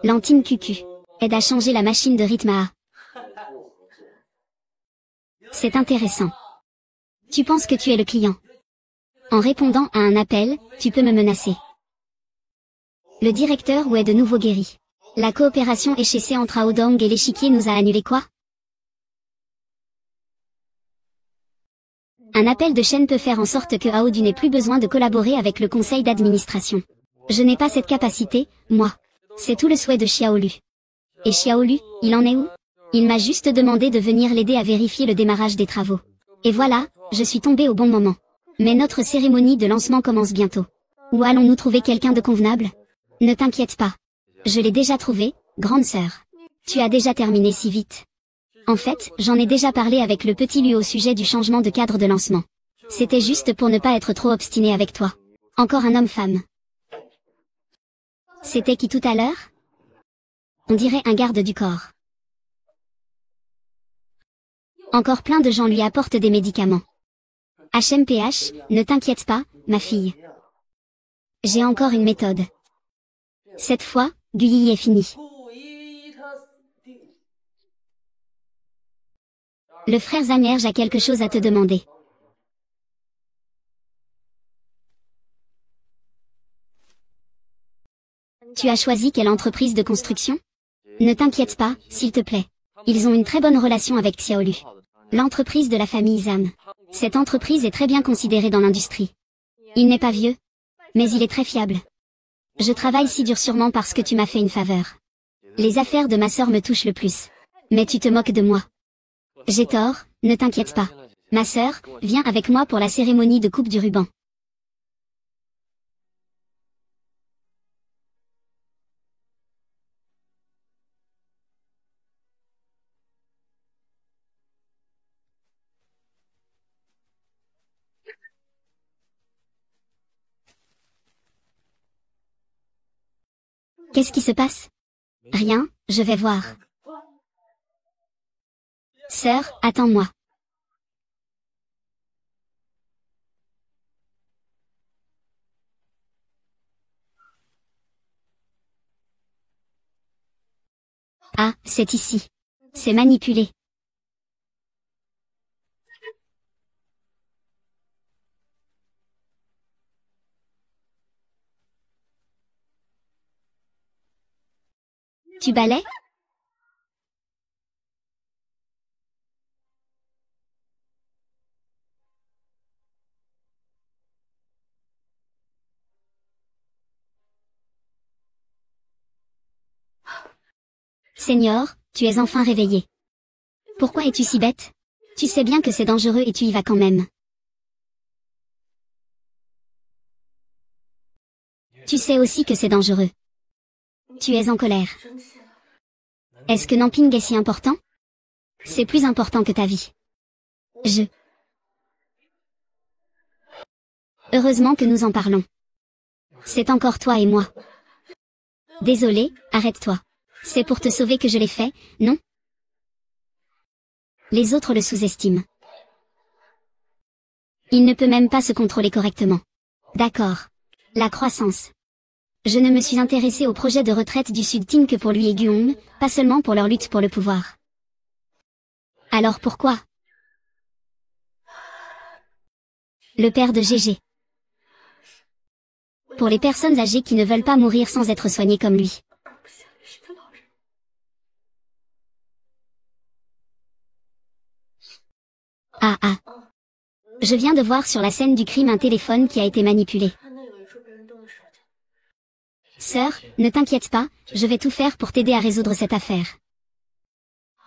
Lantine Cucu aide à changer la machine de rythme à... C'est intéressant. Tu penses que tu es le client. En répondant à un appel, tu peux me menacer. Le directeur ou est de nouveau guéri. La coopération échecée entre Aodong et l'échiquier nous a annulé quoi? Un appel de chaîne peut faire en sorte que Aodu n'ait plus besoin de collaborer avec le conseil d'administration. Je n'ai pas cette capacité, moi. C'est tout le souhait de Xiaolu. Et Xiaolu, il en est où? Il m'a juste demandé de venir l'aider à vérifier le démarrage des travaux. Et voilà, je suis tombée au bon moment. Mais notre cérémonie de lancement commence bientôt. Où allons-nous trouver quelqu'un de convenable? Ne t'inquiète pas. Je l'ai déjà trouvé, grande sœur. Tu as déjà terminé si vite. En fait, j'en ai déjà parlé avec le petit Lu au sujet du changement de cadre de lancement. C'était juste pour ne pas être trop obstiné avec toi. Encore un homme-femme. C'était qui tout à l'heure? On dirait un garde du corps. Encore plein de gens lui apportent des médicaments. HMPH, ne t'inquiète pas, ma fille. J'ai encore une méthode. Cette fois, Guyi est fini. Le frère Zanerge a quelque chose à te demander. Tu as choisi quelle entreprise de construction? Ne t'inquiète pas, s'il te plaît. Ils ont une très bonne relation avec Xiaolu. L'entreprise de la famille Zhang. Cette entreprise est très bien considérée dans l'industrie. Il n'est pas vieux, mais il est très fiable. Je travaille si dur sûrement parce que tu m'as fait une faveur. Les affaires de ma sœur me touchent le plus. Mais tu te moques de moi. J'ai tort, ne t'inquiète pas. Ma sœur, viens avec moi pour la cérémonie de coupe du ruban. Qu'est-ce qui se passe? Rien, je vais voir. Sœur, attends-moi. Ah, c'est ici. C'est manipulé. Tu balais? Seigneur, tu es enfin réveillé. Pourquoi es-tu si bête? Tu sais bien que c'est dangereux et tu y vas quand même. Tu sais aussi que c'est dangereux. Tu es en colère. Est-ce que Namping est si important? C'est plus important que ta vie. Heureusement que nous en parlons. C'est encore toi et moi. Désolé, arrête-toi. C'est pour te sauver que je l'ai fait, non? Les autres le sous-estiment. Il ne peut même pas se contrôler correctement. D'accord. La croissance. Je ne me suis intéressé au projet de retraite du Sud Ting que pour lui et Guong, pas seulement pour leur lutte pour le pouvoir. Alors pourquoi? Le père de Gégé. Pour les personnes âgées qui ne veulent pas mourir sans être soignées comme lui. Ah ah. Je viens de voir sur la scène du crime un téléphone qui a été manipulé. Sœur, ne t'inquiète pas, je vais tout faire pour t'aider à résoudre cette affaire.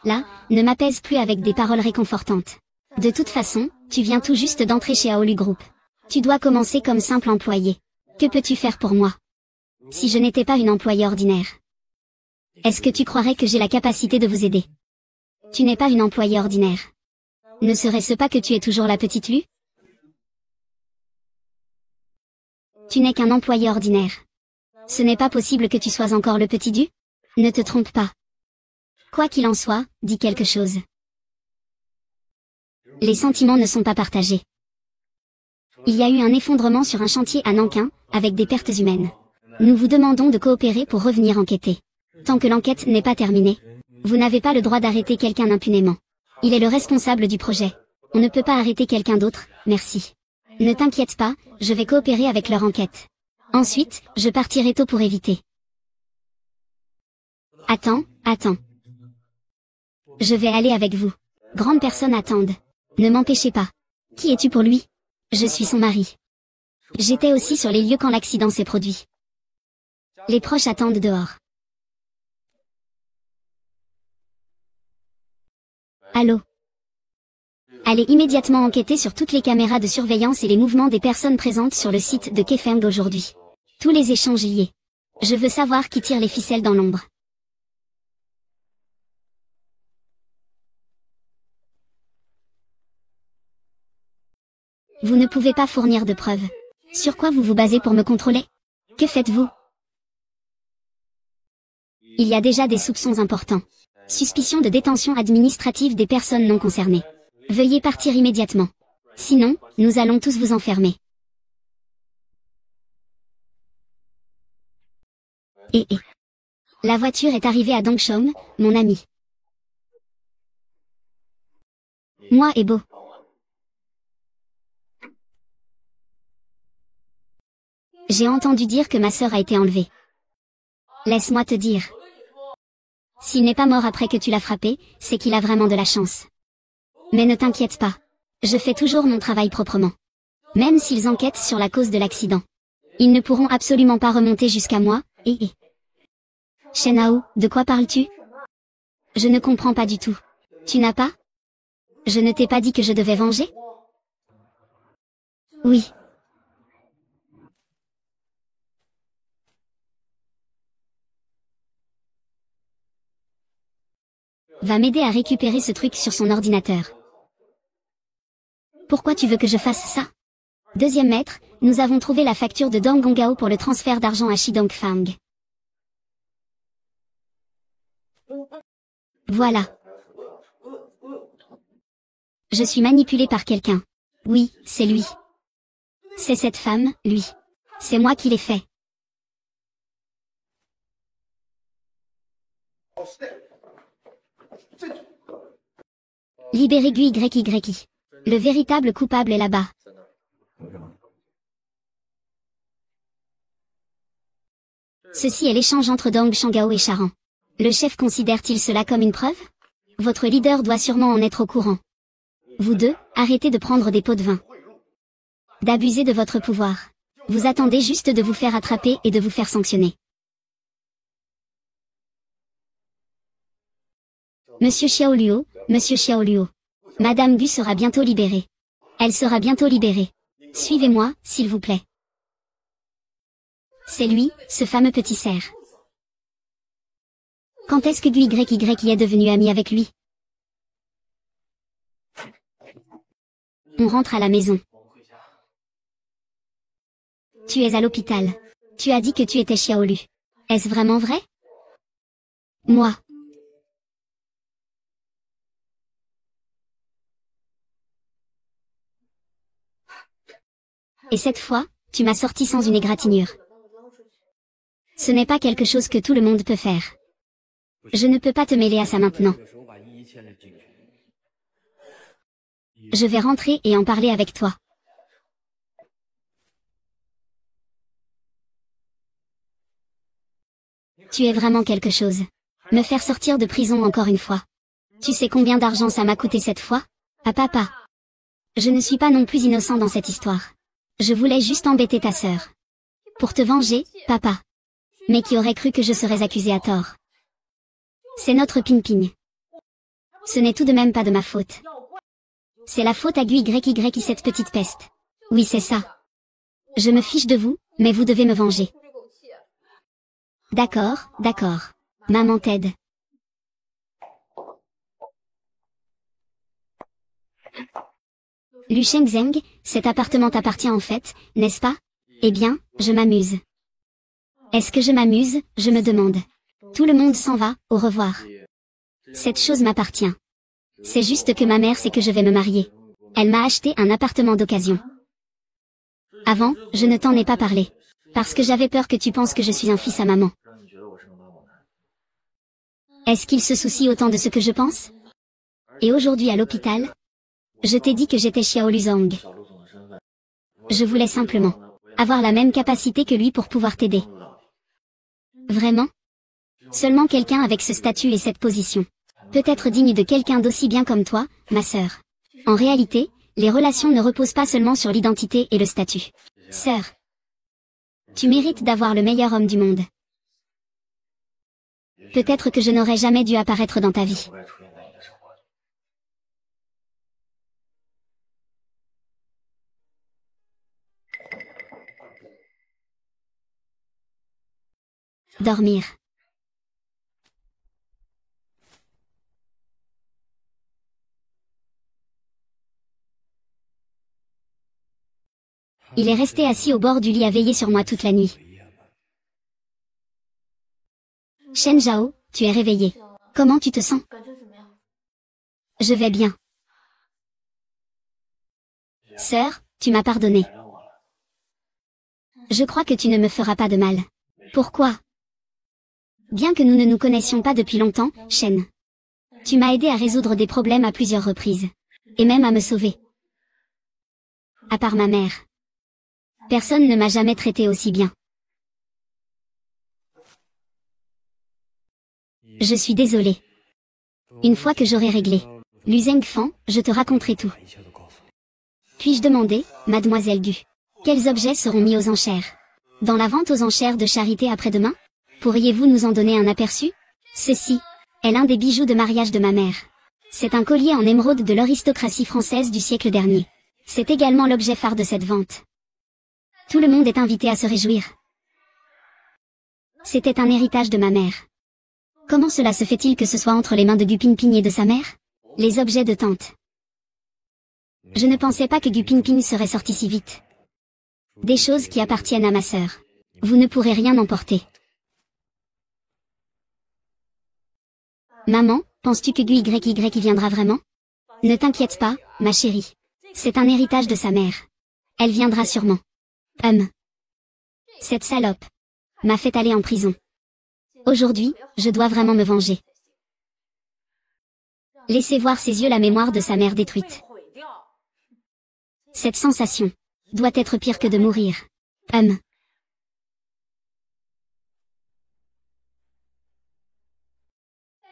Là, ne m'apaise plus avec des paroles réconfortantes. De toute façon, tu viens tout juste d'entrer chez Aolu Group. Tu dois commencer comme simple employé. Que peux-tu faire pour moi? Si je n'étais pas une employée ordinaire. Est-ce que tu croirais que j'ai la capacité de vous aider? Tu n'es pas une employée ordinaire. Ne serait-ce pas que tu es toujours la petite Lu? Tu n'es qu'un employé ordinaire. Ce n'est pas possible que tu sois encore le petit Du? Ne te trompe pas. Quoi qu'il en soit, dis quelque chose. Les sentiments ne sont pas partagés. Il y a eu un effondrement sur un chantier à Nankin, avec des pertes humaines. Nous vous demandons de coopérer pour revenir enquêter. Tant que l'enquête n'est pas terminée, vous n'avez pas le droit d'arrêter quelqu'un impunément. Il est le responsable du projet. On ne peut pas arrêter quelqu'un d'autre, merci. Ne t'inquiète pas, je vais coopérer avec leur enquête. Ensuite, je partirai tôt pour éviter. Attends. Je vais aller avec vous. Grandes personnes attendent. Ne m'empêchez pas. Qui es-tu pour lui? Je suis son mari. J'étais aussi sur les lieux quand l'accident s'est produit. Les proches attendent dehors. Allô? Allez immédiatement enquêter sur toutes les caméras de surveillance et les mouvements des personnes présentes sur le site de Kaifeng aujourd'hui. Tous les échanges liés. Je veux savoir qui tire les ficelles dans l'ombre. Vous ne pouvez pas fournir de preuves. Sur quoi vous vous basez pour me contrôler? Que faites-vous? Il y a déjà des soupçons importants. Suspicion de détention administrative des personnes non concernées. Veuillez partir immédiatement. Sinon, nous allons tous vous enfermer. La voiture est arrivée à Dongshom, mon ami. Moi et Beau. J'ai entendu dire que ma sœur a été enlevée. Laisse-moi te dire. S'il n'est pas mort après que tu l'as frappé, c'est qu'il a vraiment de la chance. Mais ne t'inquiète pas. Je fais toujours mon travail proprement. Même s'ils enquêtent sur la cause de l'accident. Ils ne pourront absolument pas remonter jusqu'à moi, Shenhao, de quoi parles-tu? Je ne comprends pas du tout. Tu n'as pas? Je ne t'ai pas dit que je devais venger? Oui. Va m'aider à récupérer ce truc sur son ordinateur. Pourquoi tu veux que je fasse ça? Deuxième maître, nous avons trouvé la facture de Dong Gongao pour le transfert d'argent à Shidongfang. Voilà. Je suis manipulée par quelqu'un. Oui, c'est lui. C'est cette femme, lui. C'est moi qui l'ai fait. Libérez GUYYI. Le véritable coupable est là-bas. Ceci est l'échange entre Dong Shangao et Charan. Le chef considère-t-il cela comme une preuve? Votre leader doit sûrement en être au courant. Vous deux, arrêtez de prendre des pots de vin. D'abuser de votre pouvoir. Vous attendez juste de vous faire attraper et de vous faire sanctionner. Monsieur Xiaoluo, Monsieur Xiaoluo. Madame Gu sera bientôt libérée. Elle sera bientôt libérée. Suivez-moi, s'il vous plaît. C'est lui, ce fameux petit cerf. Quand est-ce que GUYYI est devenu ami avec lui? On rentre à la maison. Tu es à l'hôpital. Tu as dit que tu étais Xiaolu. Est-ce vraiment vrai? Moi. Et cette fois, tu m'as sorti sans une égratignure. Ce n'est pas quelque chose que tout le monde peut faire. Je ne peux pas te mêler à ça maintenant. Je vais rentrer et en parler avec toi. Tu es vraiment quelque chose. Me faire sortir de prison encore une fois. Tu sais combien d'argent ça m'a coûté cette fois? Ah papa. Je ne suis pas non plus innocent dans cette histoire. Je voulais juste embêter ta sœur. Pour te venger, papa. Mais qui aurait cru que je serais accusé à tort? C'est notre ping-ping. Ce n'est tout de même pas de ma faute. C'est la faute à GUYYI cette petite peste. Oui c'est ça. Je me fiche de vous, mais vous devez me venger. D'accord, d'accord. Maman t'aide. Lu Shengzheng, cet appartement t'appartient en fait, n'est-ce pas? Eh bien, je m'amuse. Est-ce que je m'amuse, je me demande. Tout le monde s'en va, au revoir. Cette chose m'appartient. C'est juste que ma mère sait que je vais me marier. Elle m'a acheté un appartement d'occasion. Avant, je ne t'en ai pas parlé. Parce que j'avais peur que tu penses que je suis un fils à maman. Est-ce qu'il se soucie autant de ce que je pense? Et aujourd'hui à l'hôpital? Je t'ai dit que j'étais Xiaolu Zhang. Je voulais simplement avoir la même capacité que lui pour pouvoir t'aider. Vraiment? Seulement quelqu'un avec ce statut et cette position peut être digne de quelqu'un d'aussi bien comme toi, ma sœur. En réalité, Les relations ne reposent pas seulement sur l'identité et le statut. Sœur, tu mérites d'avoir le meilleur homme du monde. Peut-être que je n'aurais jamais dû apparaître dans ta vie. Dormir. Il est resté assis au bord du lit à veiller sur moi toute la nuit. Shen Zhao, tu es réveillé. Comment tu te sens? Je vais bien. Sœur, tu m'as pardonné. Je crois que tu ne me feras pas de mal. Pourquoi? Bien que nous ne nous connaissions pas depuis longtemps, Shen. Tu m'as aidé à résoudre des problèmes à plusieurs reprises. Et même à me sauver. À part ma mère. Personne ne m'a jamais traité aussi bien. Je suis désolée. Une fois que j'aurai réglé Lu Zhengfan, je te raconterai tout. Puis-je demander, mademoiselle Du, quels objets seront mis aux enchères? Dans la vente aux enchères de charité après-demain? Pourriez-vous nous en donner un aperçu? Ceci est l'un des bijoux de mariage de ma mère. C'est un collier en émeraude de l'aristocratie française du siècle dernier. C'est également l'objet phare de cette vente. Tout le monde est invité à se réjouir. C'était un héritage de ma mère. Comment cela se fait-il que ce soit entre les mains de Gu Pingping et de sa mère? Les objets de tante. Je ne pensais pas que Gu Pingping serait sorti si vite. Des choses qui appartiennent à ma sœur. Vous ne pourrez rien emporter. Maman, penses-tu que Gu YY viendra vraiment? Ne t'inquiète pas, ma chérie. C'est un héritage de sa mère. Elle viendra sûrement. Cette salope m'a fait aller en prison. Aujourd'hui, je dois vraiment me venger. Laissez voir ses yeux la mémoire de sa mère détruite. Cette sensation doit être pire que de mourir.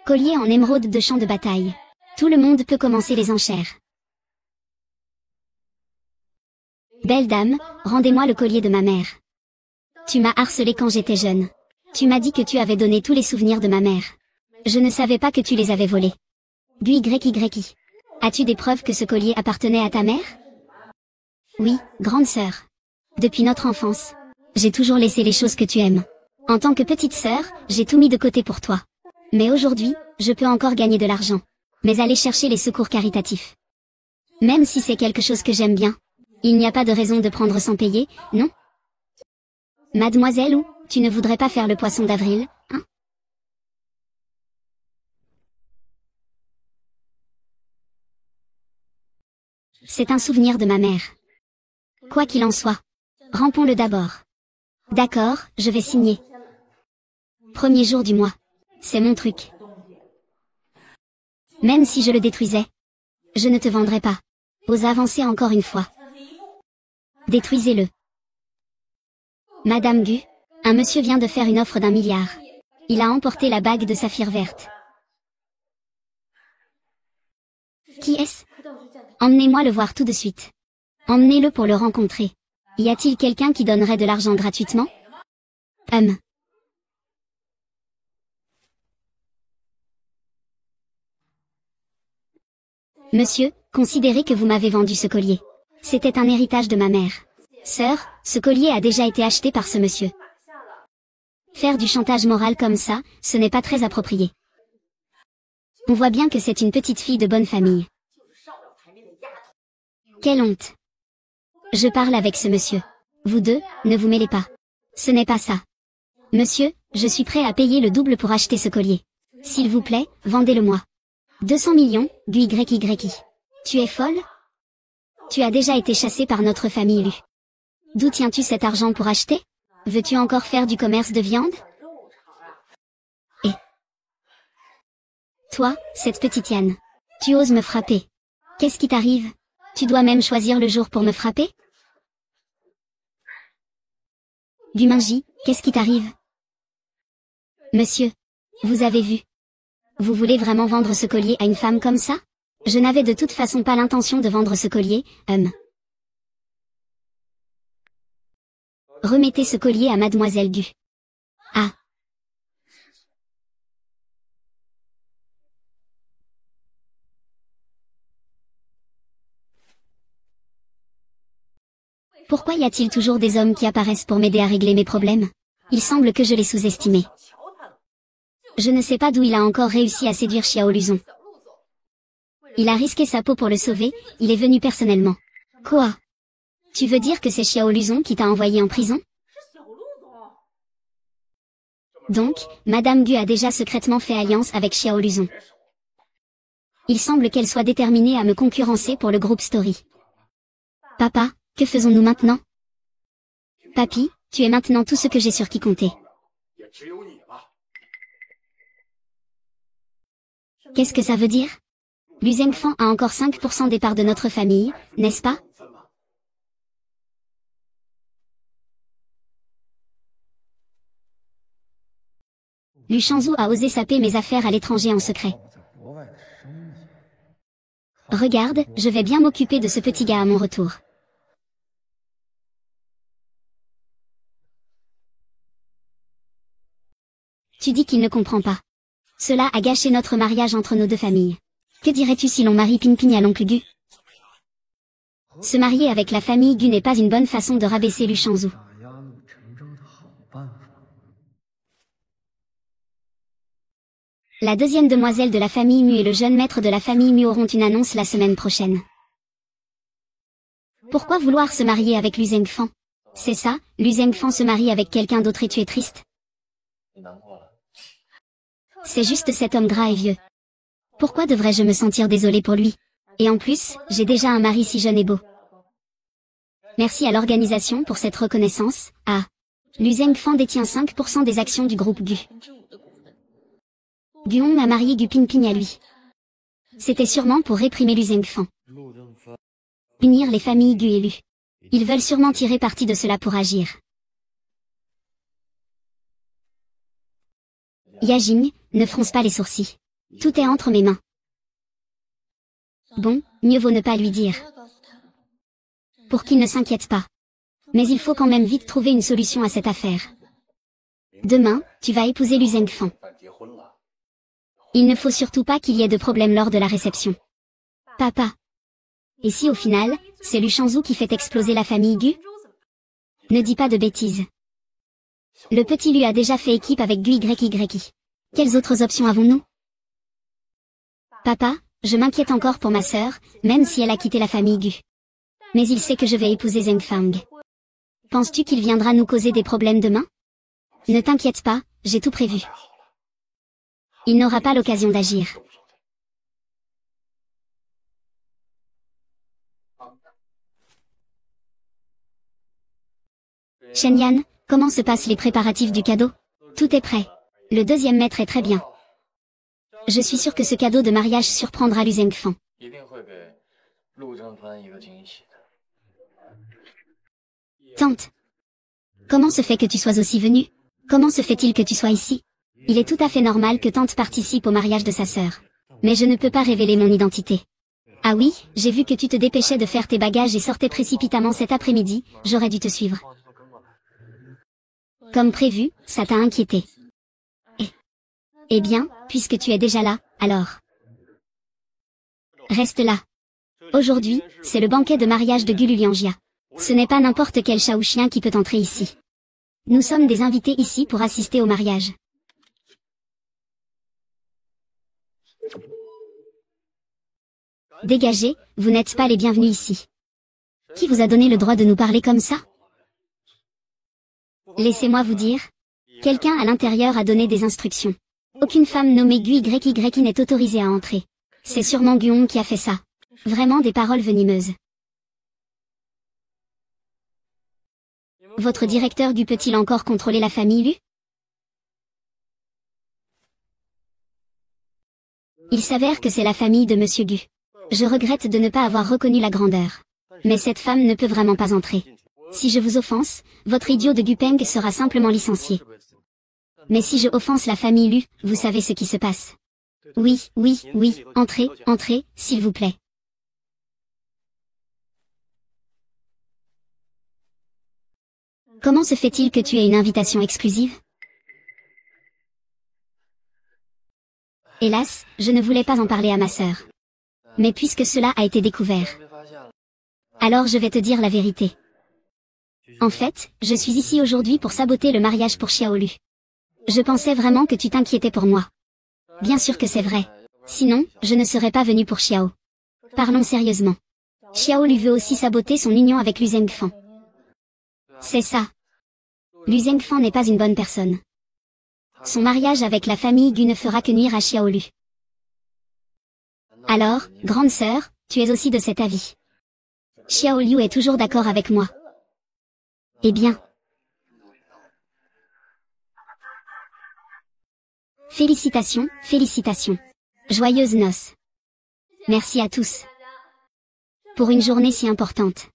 Collier en émeraude de champ de bataille. Tout le monde peut commencer les enchères. Belle dame, rendez-moi le collier de ma mère. Tu m'as harcelé quand j'étais jeune. Tu m'as dit que tu avais donné tous les souvenirs de ma mère. Je ne savais pas que tu les avais volés. Gu YY. As-tu des preuves que ce collier appartenait à ta mère? Oui, grande sœur. Depuis notre enfance, j'ai toujours laissé les choses que tu aimes. En tant que petite sœur, j'ai tout mis de côté pour toi. Mais aujourd'hui, je peux encore gagner de l'argent. Mais aller chercher les secours caritatifs. Même si c'est quelque chose que j'aime bien. Il n'y a pas de raison de prendre sans payer, non? Mademoiselle, ou, tu ne voudrais pas faire le poisson d'avril, hein? C'est un souvenir de ma mère. Quoi qu'il en soit. Rampons-le d'abord. D'accord, je vais signer. Premier jour du mois. C'est mon truc. Même si je le détruisais. Je ne te vendrai pas. Ose avancer encore une fois. Détruisez-le. Madame Gu, un monsieur vient de faire une offre d'1 milliard. Il a emporté la bague de saphir verte. Qui est-ce? Emmenez-moi le voir tout de suite. Emmenez-le pour le rencontrer. Y a-t-il quelqu'un qui donnerait de l'argent gratuitement? Monsieur, considérez que vous m'avez vendu ce collier. C'était un héritage de ma mère. Sœur, ce collier a déjà été acheté par ce monsieur. Faire du chantage moral comme ça, ce n'est pas très approprié. On voit bien que c'est une petite fille de bonne famille. Quelle honte. Je parle avec ce monsieur. Vous deux, ne vous mêlez pas. Ce n'est pas ça. Monsieur, je suis prêt à payer le double pour acheter ce collier. S'il vous plaît, vendez-le-moi. 200 millions, Gu YY. Tu es folle? Tu as déjà été chassé par notre famille Lu. D'où tiens-tu cet argent pour acheter? Veux-tu encore faire du commerce de viande? Et toi, cette petite Yann. Tu oses me frapper. Qu'est-ce qui t'arrive? Tu dois même choisir le jour pour me frapper? Gu Mingji, qu'est-ce qui t'arrive? Monsieur, vous avez vu? Vous voulez vraiment vendre ce collier à une femme comme ça? Je n'avais de toute façon pas l'intention de vendre ce collier, Remettez ce collier à Mademoiselle Gu. Ah. Pourquoi y a-t-il toujours des hommes qui apparaissent pour m'aider à régler mes problèmes? Il semble que je l'ai sous-estimé. Je ne sais pas d'où il a encore réussi à séduire Xiao Luzon. Il a risqué sa peau pour le sauver, il est venu personnellement. Quoi? Tu veux dire que c'est Xiao Luzon qui t'a envoyé en prison? Donc, Madame Gu a déjà secrètement fait alliance avec Xiao Luzon. Il semble qu'elle soit déterminée à me concurrencer pour le groupe Story. Papa, que faisons-nous maintenant? Papy, tu es maintenant tout ce que j'ai sur qui compter. Qu'est-ce que ça veut dire? Lu Zhengfan a encore 5% des parts de notre famille, n'est-ce pas? Lu Shangzhu a osé saper mes affaires à l'étranger en secret. Regarde, je vais bien m'occuper de ce petit gars à mon retour. Tu dis qu'il ne comprend pas. Cela a gâché notre mariage entre nos deux familles. Que dirais-tu si l'on marie Ping-Ping à l'oncle Gu? Se marier avec la famille Gu n'est pas une bonne façon de rabaisser Lu Shangzhu. La deuxième demoiselle de la famille Mu et le jeune maître de la famille Mu auront une annonce la semaine prochaine. Pourquoi vouloir se marier avec Lu Zhengfan? C'est ça, Lu Zhengfan se marie avec quelqu'un d'autre et tu es triste? C'est juste cet homme gras et vieux. Pourquoi devrais-je me sentir désolée pour lui? Et en plus, j'ai déjà un mari si jeune et beau. Merci à l'organisation pour cette reconnaissance. Ah. Lu Zhengfan détient 5% des actions du groupe Gu. Guon a marié Gu Ping-Ping à lui. C'était sûrement pour réprimer Lu Zhengfan. Unir les familles Gu et Lu. Ils veulent sûrement tirer parti de cela pour agir. Yajing, ne fronce pas les sourcils. Tout est entre mes mains. Bon, mieux vaut ne pas lui dire. Pour qu'il ne s'inquiète pas. Mais il faut quand même vite trouver une solution à cette affaire. Demain, tu vas épouser Lu Zhengfan. Il ne faut surtout pas qu'il y ait de problème lors de la réception. Papa. Et si au final, c'est Lu Shangzhu qui fait exploser la famille Gu? Ne dis pas de bêtises. Le petit Lu a déjà fait équipe avec Gu YY. Quelles autres options avons-nous? Papa, je m'inquiète encore pour ma sœur, même si elle a quitté la famille Gu. Mais il sait que je vais épouser Zheng Fang. Penses-tu qu'il viendra nous causer des problèmes demain? Ne t'inquiète pas, j'ai tout prévu. Il n'aura pas l'occasion d'agir. Shenyan, comment se passent les préparatifs du cadeau? Tout est prêt. Le deuxième maître est très bien. Je suis sûr que ce cadeau de mariage surprendra Lu Zhengfan. Tante. Comment se fait que tu sois aussi venue? Comment se fait-il que tu sois ici? Il est tout à fait normal que tante participe au mariage de sa sœur. Mais je ne peux pas révéler mon identité. Ah oui, j'ai vu que tu te dépêchais de faire tes bagages et sortais précipitamment cet après-midi, j'aurais dû te suivre. Comme prévu, ça t'a inquiété. Eh bien, puisque tu es déjà là, alors. Reste là. Aujourd'hui, c'est le banquet de mariage de Gu Lulianjia. Ce n'est pas n'importe quel chat ou chien qui peut entrer ici. Nous sommes des invités ici pour assister au mariage. Dégagez, vous n'êtes pas les bienvenus ici. Qui vous a donné le droit de nous parler comme ça? Laissez-moi vous dire. Quelqu'un à l'intérieur a donné des instructions. Aucune femme nommée Gu YY n'est autorisée à entrer. C'est sûrement Guon qui a fait ça. Vraiment des paroles venimeuses. Votre directeur Gu peut-il encore contrôler la famille Lu? Il s'avère que c'est la famille de Monsieur Gu. Je regrette de ne pas avoir reconnu la grandeur. Mais cette femme ne peut vraiment pas entrer. Si je vous offense, votre idiot de Gu Peng sera simplement licencié. Mais si je offense la famille Lu, vous savez ce qui se passe. Oui, oui, oui, entrez, entrez, s'il vous plaît. Comment se fait-il que tu aies une invitation exclusive? Hélas, je ne voulais pas en parler à ma sœur. Mais puisque cela a été découvert, alors je vais te dire la vérité. En fait, je suis ici aujourd'hui pour saboter le mariage pour Xiaolu. Je pensais vraiment que tu t'inquiétais pour moi. Bien sûr que c'est vrai. Sinon, je ne serais pas venu pour Xiao. Parlons sérieusement. Xiaolu veut aussi saboter son union avec Lu Zhengfan. C'est ça. Lu Zhengfan n'est pas une bonne personne. Son mariage avec la famille Gu ne fera que nuire à Xiaolu. Alors, grande sœur, tu es aussi de cet avis. Xiaolu est toujours d'accord avec moi. Eh bien. Félicitations, félicitations. Joyeuses noces. Merci à tous. Pour une journée si importante.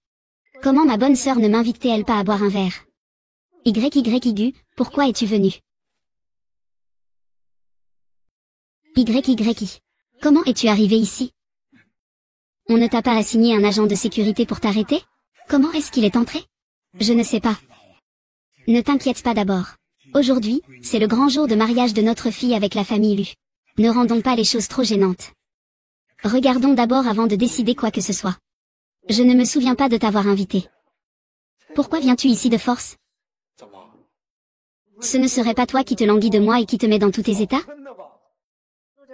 Comment ma bonne sœur ne m'invite-t-elle pas à boire un verre? YYIGU, pourquoi es-tu venu? YYI. Comment es-tu arrivé ici? On ne t'a pas assigné un agent de sécurité pour t'arrêter? Comment est-ce qu'il est entré? Je ne sais pas. Ne t'inquiète pas d'abord. Aujourd'hui, c'est le grand jour de mariage de notre fille avec la famille Lu. Ne rendons pas les choses trop gênantes. Regardons d'abord avant de décider quoi que ce soit. Je ne me souviens pas de t'avoir invité. Pourquoi viens-tu ici de force? Ce ne serait pas toi qui te languis de moi et qui te met dans tous tes états?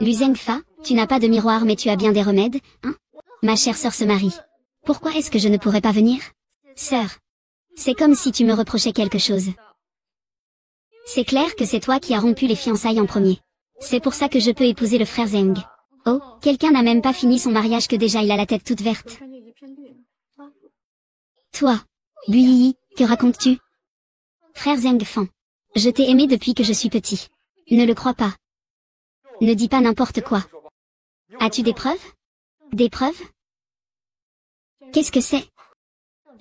Lu Zhengfa, tu n'as pas de miroir mais tu as bien des remèdes, hein? Ma chère sœur se marie. Pourquoi est-ce que je ne pourrais pas venir? Sœur. C'est comme si tu me reprochais quelque chose. C'est clair que c'est toi qui as rompu les fiançailles en premier. C'est pour ça que je peux épouser le frère Zheng. Oh, quelqu'un n'a même pas fini son mariage que déjà il a la tête toute verte. Toi. Buyi, que racontes-tu? Frère Zhengfan. Je t'ai aimé depuis que je suis petit. Ne le crois pas. Ne dis pas n'importe quoi. As-tu des preuves? Des preuves? Qu'est-ce que c'est?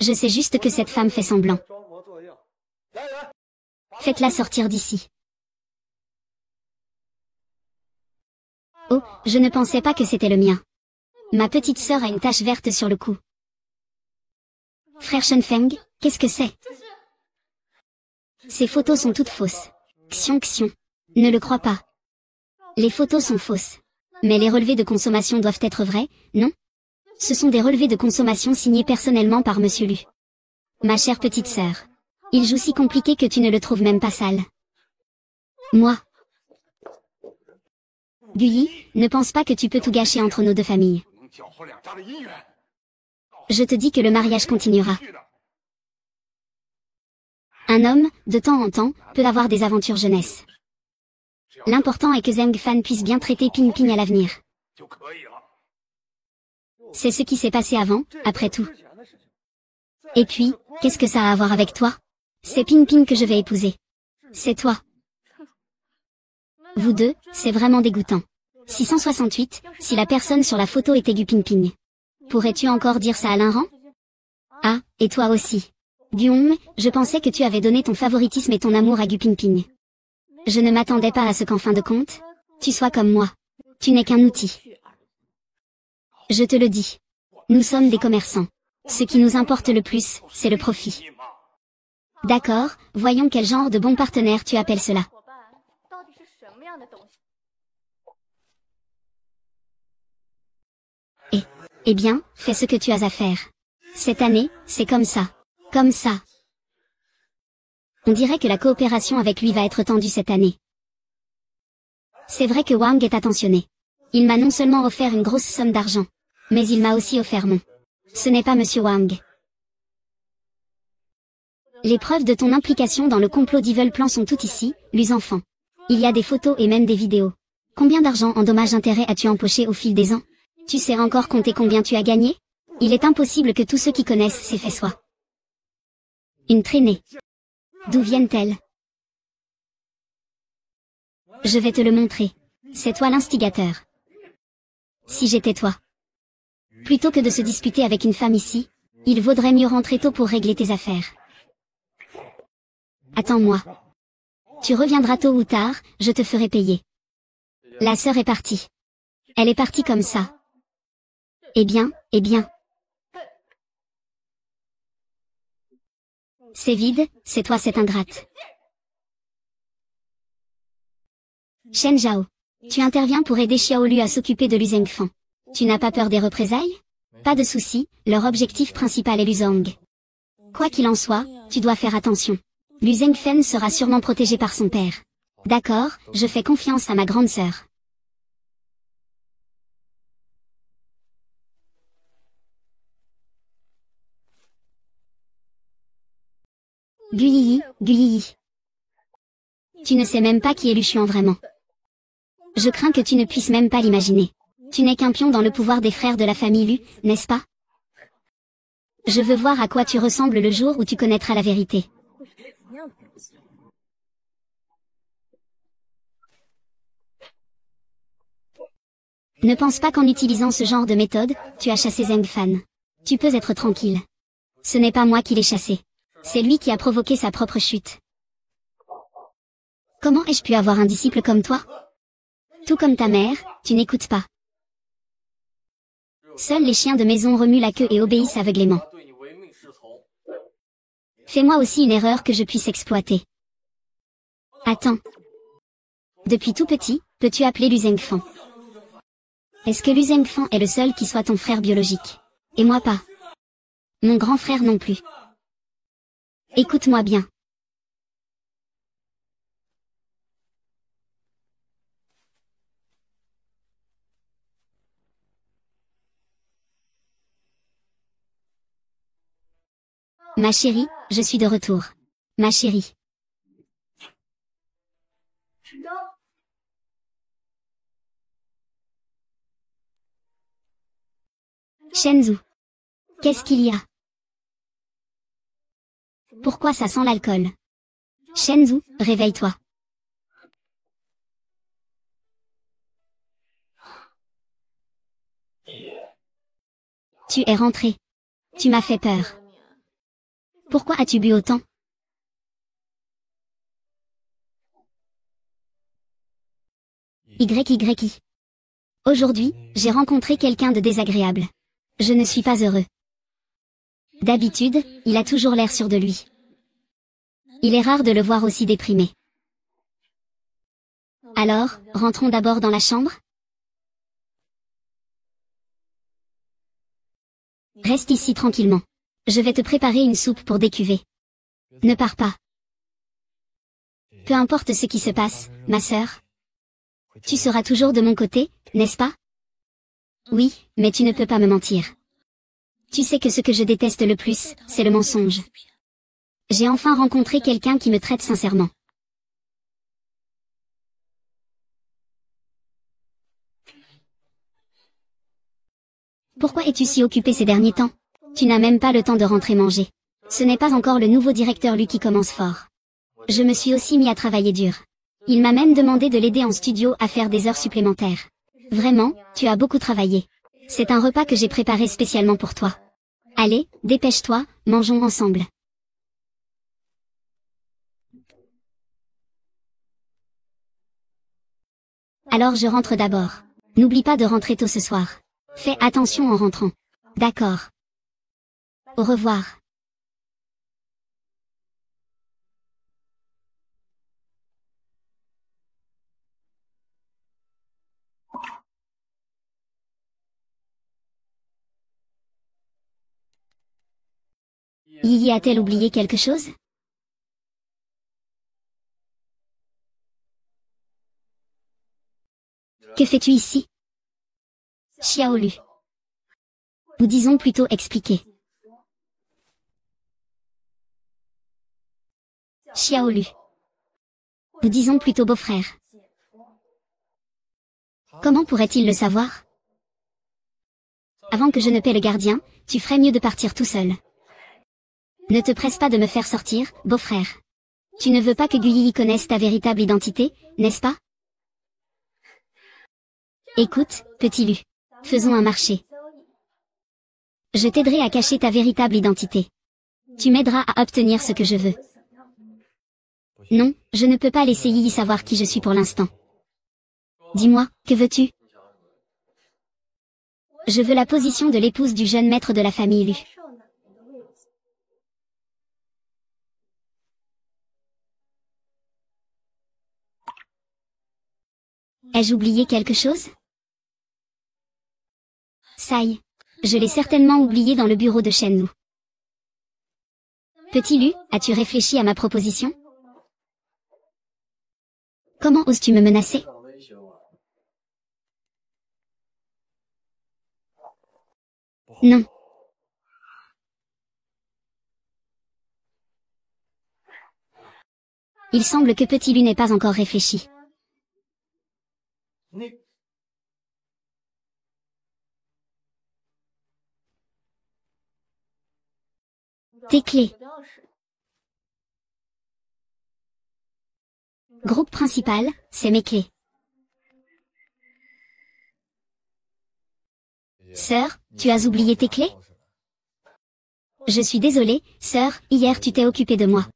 Je sais juste que cette femme fait semblant. Faites-la sortir d'ici. Oh, je ne pensais pas que c'était le mien. Ma petite sœur a une tache verte sur le cou. Frère Shenfeng, qu'est-ce que c'est? Ces photos sont toutes fausses. Xion Xion. Ne le crois pas. Les photos sont fausses. Mais les relevés de consommation doivent être vrais, non? Ce sont des relevés de consommation signés personnellement par Monsieur Lu. Ma chère petite sœur. Il joue si compliqué que tu ne le trouves même pas sale. Moi. Guyi, ne pense pas que tu peux tout gâcher entre nos deux familles. Je te dis que le mariage continuera. Un homme, de temps en temps, peut avoir des aventures jeunesse. L'important est que Zheng Fan puisse bien traiter Ping Ping à l'avenir. C'est ce qui s'est passé avant, après tout. Et puis, qu'est-ce que ça a à voir avec toi? C'est Ping Ping que je vais épouser. C'est toi. Vous deux, c'est vraiment dégoûtant. 668, si la personne sur la photo était Gu Ping Ping. Pourrais-tu encore dire ça à Lin Ran? Ah, et toi aussi. Guillaume, je pensais que tu avais donné ton favoritisme et ton amour à Gu Ping Ping. Je ne m'attendais pas à ce qu'en fin de compte, tu sois comme moi. Tu n'es qu'un outil. Je te le dis. Nous sommes des commerçants. Ce qui nous importe le plus, c'est le profit. D'accord, voyons quel genre de bon partenaire tu appelles cela. Eh bien, fais ce que tu as à faire. Cette année, c'est comme ça. Comme ça. On dirait que la coopération avec lui va être tendue cette année. C'est vrai que Wang est attentionné. Il m'a non seulement offert une grosse somme d'argent, mais il m'a aussi offert mon. Ce n'est pas Monsieur Wang. Les preuves de ton implication dans le complot d'Evil Plan sont toutes ici, les enfants. Il y a des photos et même des vidéos. Combien d'argent en dommages-intérêts as-tu empoché au fil des ans? Tu sais encore compter combien tu as gagné? Il est impossible que tous ceux qui connaissent ces faits soient une traînée. D'où viennent-elles? Je vais te le montrer. C'est toi l'instigateur. Si j'étais toi. Plutôt que de se disputer avec une femme ici, il vaudrait mieux rentrer tôt pour régler tes affaires. Attends-moi. Tu reviendras tôt ou tard, je te ferai payer. La sœur est partie. Elle est partie comme ça. Eh bien, eh bien. C'est vide, c'est toi cette ingrate. Shen Zhao. Tu interviens pour aider Xiaolu à s'occuper de Lu Zhengfan. Tu n'as pas peur des représailles? Pas de souci, leur objectif principal est Lu Zhang. Quoi qu'il en soit, tu dois faire attention. Lu Zhengfen sera sûrement protégé par son père. D'accord, je fais confiance à ma grande sœur. Guiyi, Guiyi. Tu ne sais même pas qui est Lu Xuan vraiment. Je crains que tu ne puisses même pas l'imaginer. Tu n'es qu'un pion dans le pouvoir des frères de la famille Lu, n'est-ce pas? Je veux voir à quoi tu ressembles le jour où tu connaîtras la vérité. Ne pense pas qu'en utilisant ce genre de méthode, tu as chassé Zheng Fan. Tu peux être tranquille. Ce n'est pas moi qui l'ai chassé. C'est lui qui a provoqué sa propre chute. Comment ai-je pu avoir un disciple comme toi? Tout comme ta mère, tu n'écoutes pas. Seuls les chiens de maison remuent la queue et obéissent aveuglément. Fais-moi aussi une erreur que je puisse exploiter. Attends. Depuis tout petit, peux-tu appeler Lu Zhengfan? Est-ce que Lu Zhengfan est le seul qui soit ton frère biologique? Et moi pas. Mon grand frère non plus. Écoute-moi bien. Ma chérie, je suis de retour. Ma chérie. Shenzhou. Qu'est-ce qu'il y a? Pourquoi ça sent l'alcool? Shenzhou, réveille-toi. Tu es rentré. Tu m'as fait peur. Pourquoi as-tu bu autant? YYI. Aujourd'hui, j'ai rencontré quelqu'un de désagréable. Je ne suis pas heureux. D'habitude, il a toujours l'air sûr de lui. Il est rare de le voir aussi déprimé. Alors, rentrons d'abord dans la chambre? Reste ici tranquillement. Je vais te préparer une soupe pour décuver. Ne pars pas. Peu importe ce qui se passe, ma sœur. Tu seras toujours de mon côté, n'est-ce pas? Oui, mais tu ne peux pas me mentir. Tu sais que ce que je déteste le plus, c'est le mensonge. J'ai enfin rencontré quelqu'un qui me traite sincèrement. Pourquoi es-tu si occupé ces derniers temps? Tu n'as même pas le temps de rentrer manger. Ce n'est pas encore le nouveau directeur Lu qui commence fort. Je me suis aussi mis à travailler dur. Il m'a même demandé de l'aider en studio à faire des heures supplémentaires. Vraiment, tu as beaucoup travaillé. C'est un repas que j'ai préparé spécialement pour toi. Allez, dépêche-toi, mangeons ensemble. Alors je rentre d'abord. N'oublie pas de rentrer tôt ce soir. Fais attention en rentrant. D'accord. Au revoir. Yi a-t-elle oublié quelque chose? Que fais-tu ici? Xiaolu. Ou disons plutôt expliquer. Xiaolu. Ou disons plutôt beau-frère. Comment pourrait-il le savoir? Avant que je ne paie le gardien, tu ferais mieux de partir tout seul. Ne te presse pas de me faire sortir, beau-frère. Tu ne veux pas que Guiyi connaisse ta véritable identité, n'est-ce pas? Écoute, petit Lu. Faisons un marché. Je t'aiderai à cacher ta véritable identité. Tu m'aideras à obtenir ce que je veux. Non, je ne peux pas laisser Yi savoir qui je suis pour l'instant. Dis-moi, que veux-tu? Je veux la position de l'épouse du jeune maître de la famille Lu. Ai-je oublié quelque chose? Sai. Je l'ai certainement oublié dans le bureau de Shenmue. Petit Lu, as-tu réfléchi à ma proposition? Comment oses-tu me menacer? Non. Il semble que Petit Lu n'ait pas encore réfléchi. Tes clés. Groupe principal, c'est mes clés. Sœur, tu as oublié tes clés? Je suis désolée, sœur, hier tu t'es occupée de moi.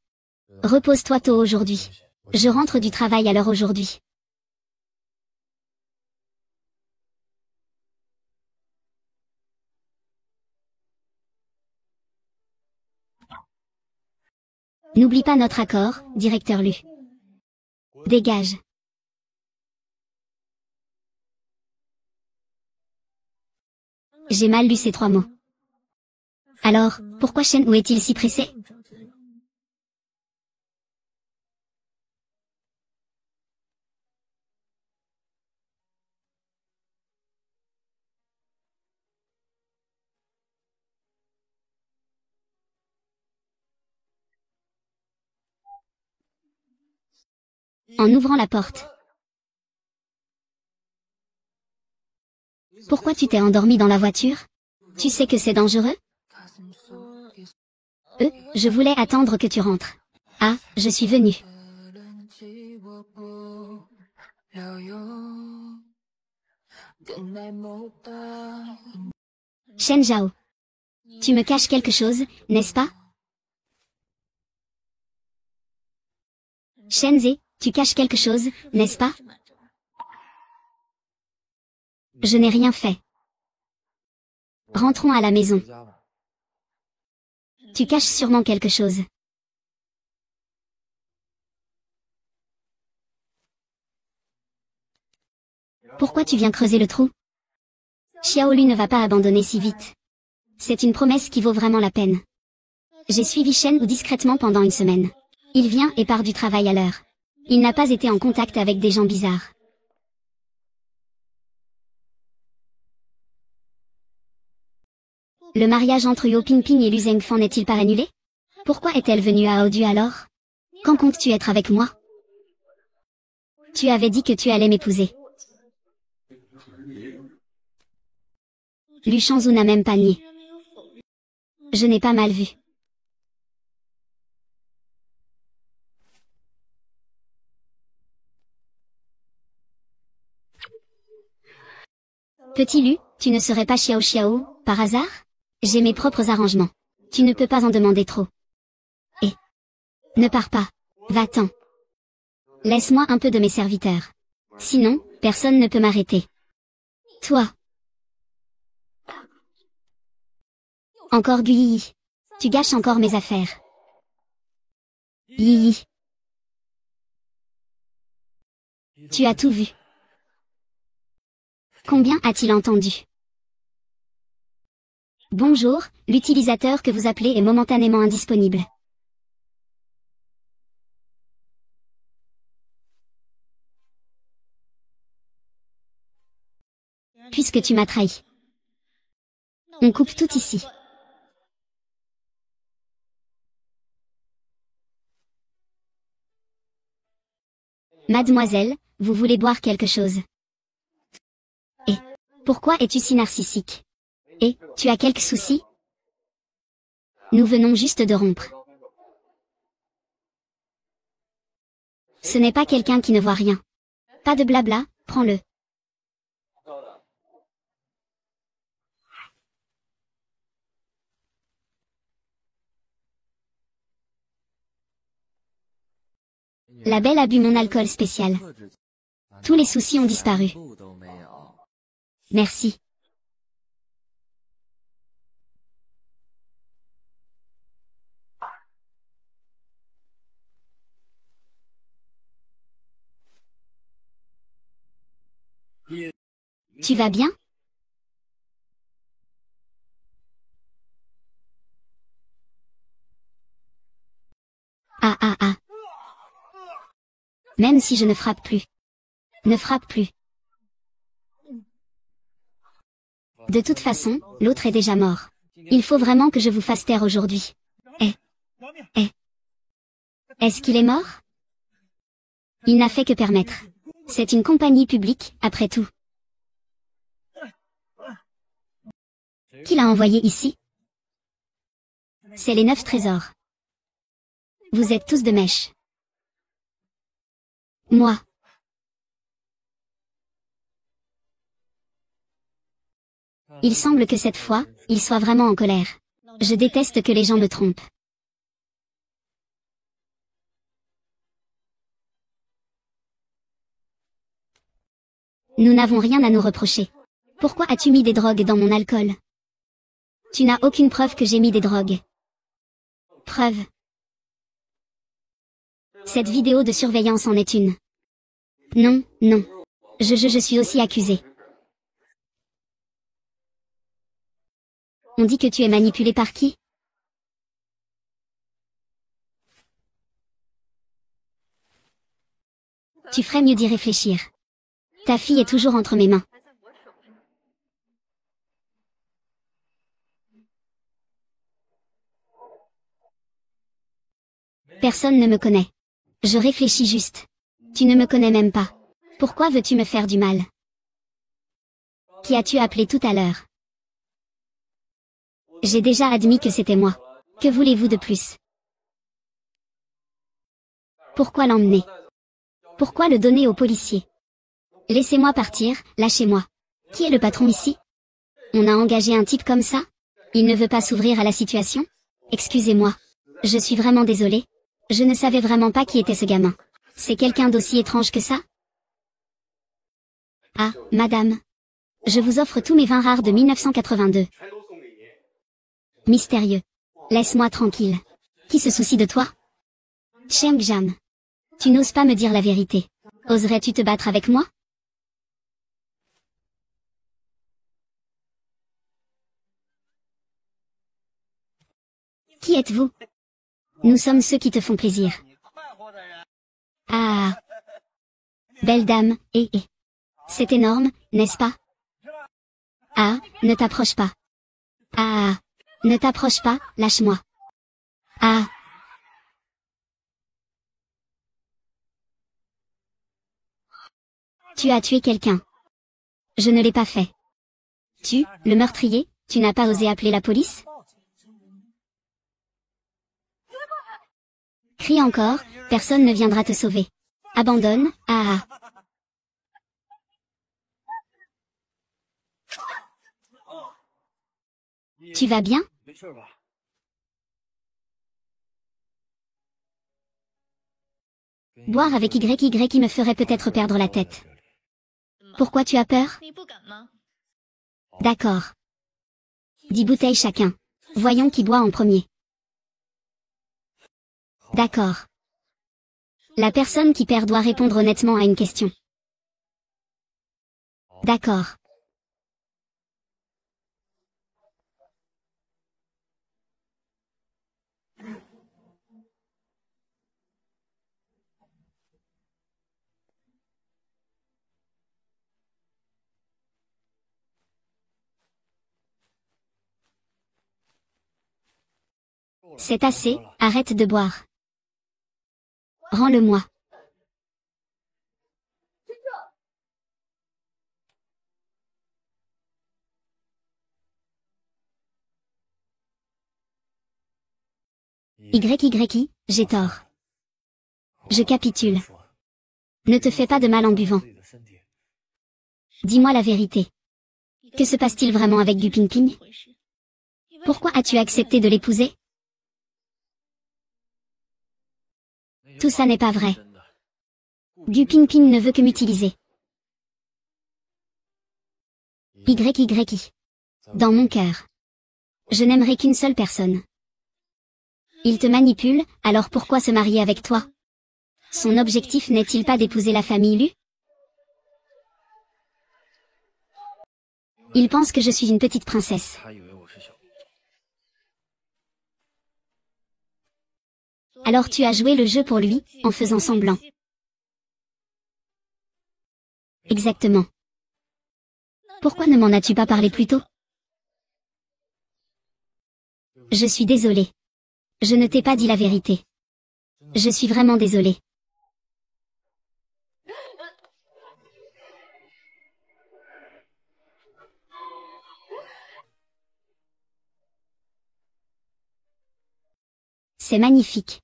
Repose-toi tôt aujourd'hui. Je rentre du travail à l'heure aujourd'hui. N'oublie pas notre accord, directeur Lu. Dégage. J'ai mal lu ces 3 mots. Alors, pourquoi Shenmue est-il si pressé? En ouvrant la porte. Pourquoi tu t'es endormi dans la voiture? Tu sais que c'est dangereux? Je voulais attendre que tu rentres. Ah, je suis venu. Shen Zhao. Tu me caches quelque chose, n'est-ce pas? Shenze, tu caches quelque chose, n'est-ce pas? Je n'ai rien fait. Rentrons à la maison. Tu caches sûrement quelque chose. Pourquoi tu viens creuser le trou? Xiaolu ne va pas abandonner si vite. C'est une promesse qui vaut vraiment la peine. J'ai suivi Shenmue discrètement pendant une semaine. Il vient et part du travail à l'heure. Il n'a pas été en contact avec des gens bizarres. Le mariage entre Yo Pingping et Lu Zhengfan n'est-il pas annulé? Pourquoi est-elle venue à Aodu alors? Quand comptes-tu être avec moi? Tu avais dit que tu allais m'épouser. Lu Shanzhu n'a même pas nié. Je n'ai pas mal vu. Petit Lu, tu ne serais pas Xiao Xiao, par hasard? J'ai mes propres arrangements. Tu ne peux pas en demander trop. Et ne pars pas. Va-t'en. Laisse-moi un peu de mes serviteurs. Sinon, personne ne peut m'arrêter. Toi. Encore Guyi. Tu gâches encore mes affaires. Yi. Tu as tout vu. Combien a-t-il entendu? Bonjour, l'utilisateur que vous appelez est momentanément indisponible. Puisque tu m'as trahi. On coupe tout ici. Mademoiselle, vous voulez boire quelque chose? Et pourquoi es-tu si narcissique? Et tu as quelques soucis? Nous venons juste de rompre. Ce n'est pas quelqu'un qui ne voit rien. Pas de blabla, prends-le. La belle a bu mon alcool spécial. Tous les soucis ont disparu. Merci. Tu vas bien? Ah ah ah. Même si je ne frappe plus. Ne frappe plus. De toute façon, l'autre est déjà mort. Il faut vraiment que je vous fasse taire aujourd'hui. Eh. Eh. Est-ce qu'il est mort? Il n'a fait que permettre. C'est une compagnie publique, après tout. Qui l'a envoyé ici? C'est les 9 trésors. Vous êtes tous de mèche. Moi. Il semble que cette fois, il soit vraiment en colère. Je déteste que les gens me trompent. Nous n'avons rien à nous reprocher. Pourquoi as-tu mis des drogues dans mon alcool? Tu n'as aucune preuve que j'ai mis des drogues. Preuve. Cette vidéo de surveillance en est une. Non, non. Je suis aussi accusé. On dit que tu es manipulé par qui? Tu ferais mieux d'y réfléchir. Ta fille est toujours entre mes mains. Personne ne me connaît. Je réfléchis juste. Tu ne me connais même pas. Pourquoi veux-tu me faire du mal? Qui as-tu appelé tout à l'heure? J'ai déjà admis que c'était moi. Que voulez-vous de plus? Pourquoi l'emmener? Pourquoi le donner aux policiers? Laissez-moi partir, lâchez-moi. Qui est le patron ici? On a engagé un type comme ça? Il ne veut pas s'ouvrir à la situation? Excusez-moi. Je suis vraiment désolée. Je ne savais vraiment pas qui était ce gamin. C'est quelqu'un d'aussi étrange que ça? Ah, madame. Je vous offre tous mes vins rares de 1982. Mystérieux. Laisse-moi tranquille. Qui se soucie de toi? Cheng Jam. Tu n'oses pas me dire la vérité. Oserais-tu te battre avec moi? Qui êtes-vous? Nous sommes ceux qui te font plaisir. Ah. Belle dame, c'est énorme, n'est-ce pas? Ah, ne t'approche pas. Ah. Ne t'approche pas, lâche-moi. Ah. Tu as tué quelqu'un. Je ne l'ai pas fait. Tu, le meurtrier, tu n'as pas osé appeler la police? Crie encore, personne ne viendra te sauver. Abandonne, ah ah. Tu vas bien? Boire avec YY qui me ferait peut-être perdre la tête. Pourquoi tu as peur? D'accord. 10 bouteilles chacun. Voyons qui boit en premier. D'accord. La personne qui perd doit répondre honnêtement à une question. D'accord. C'est assez, arrête de boire. Rends-le-moi. YY, j'ai tort. Je capitule. Ne te fais pas de mal en buvant. Dis-moi la vérité. Que se passe-t-il vraiment avec Gu Pingping? Pourquoi as-tu accepté de l'épouser? Tout ça n'est pas vrai. Gu Pingping ne veut que m'utiliser. YYI. Dans mon cœur. Je n'aimerais qu'une seule personne. Il te manipule, alors pourquoi se marier avec toi? Son objectif n'est-il pas d'épouser la famille Lu? Il pense que je suis une petite princesse. Alors tu as joué le jeu pour lui, en faisant semblant. Exactement. Pourquoi ne m'en as-tu pas parlé plus tôt? Je suis désolée. Je ne t'ai pas dit la vérité. Je suis vraiment désolée. C'est magnifique.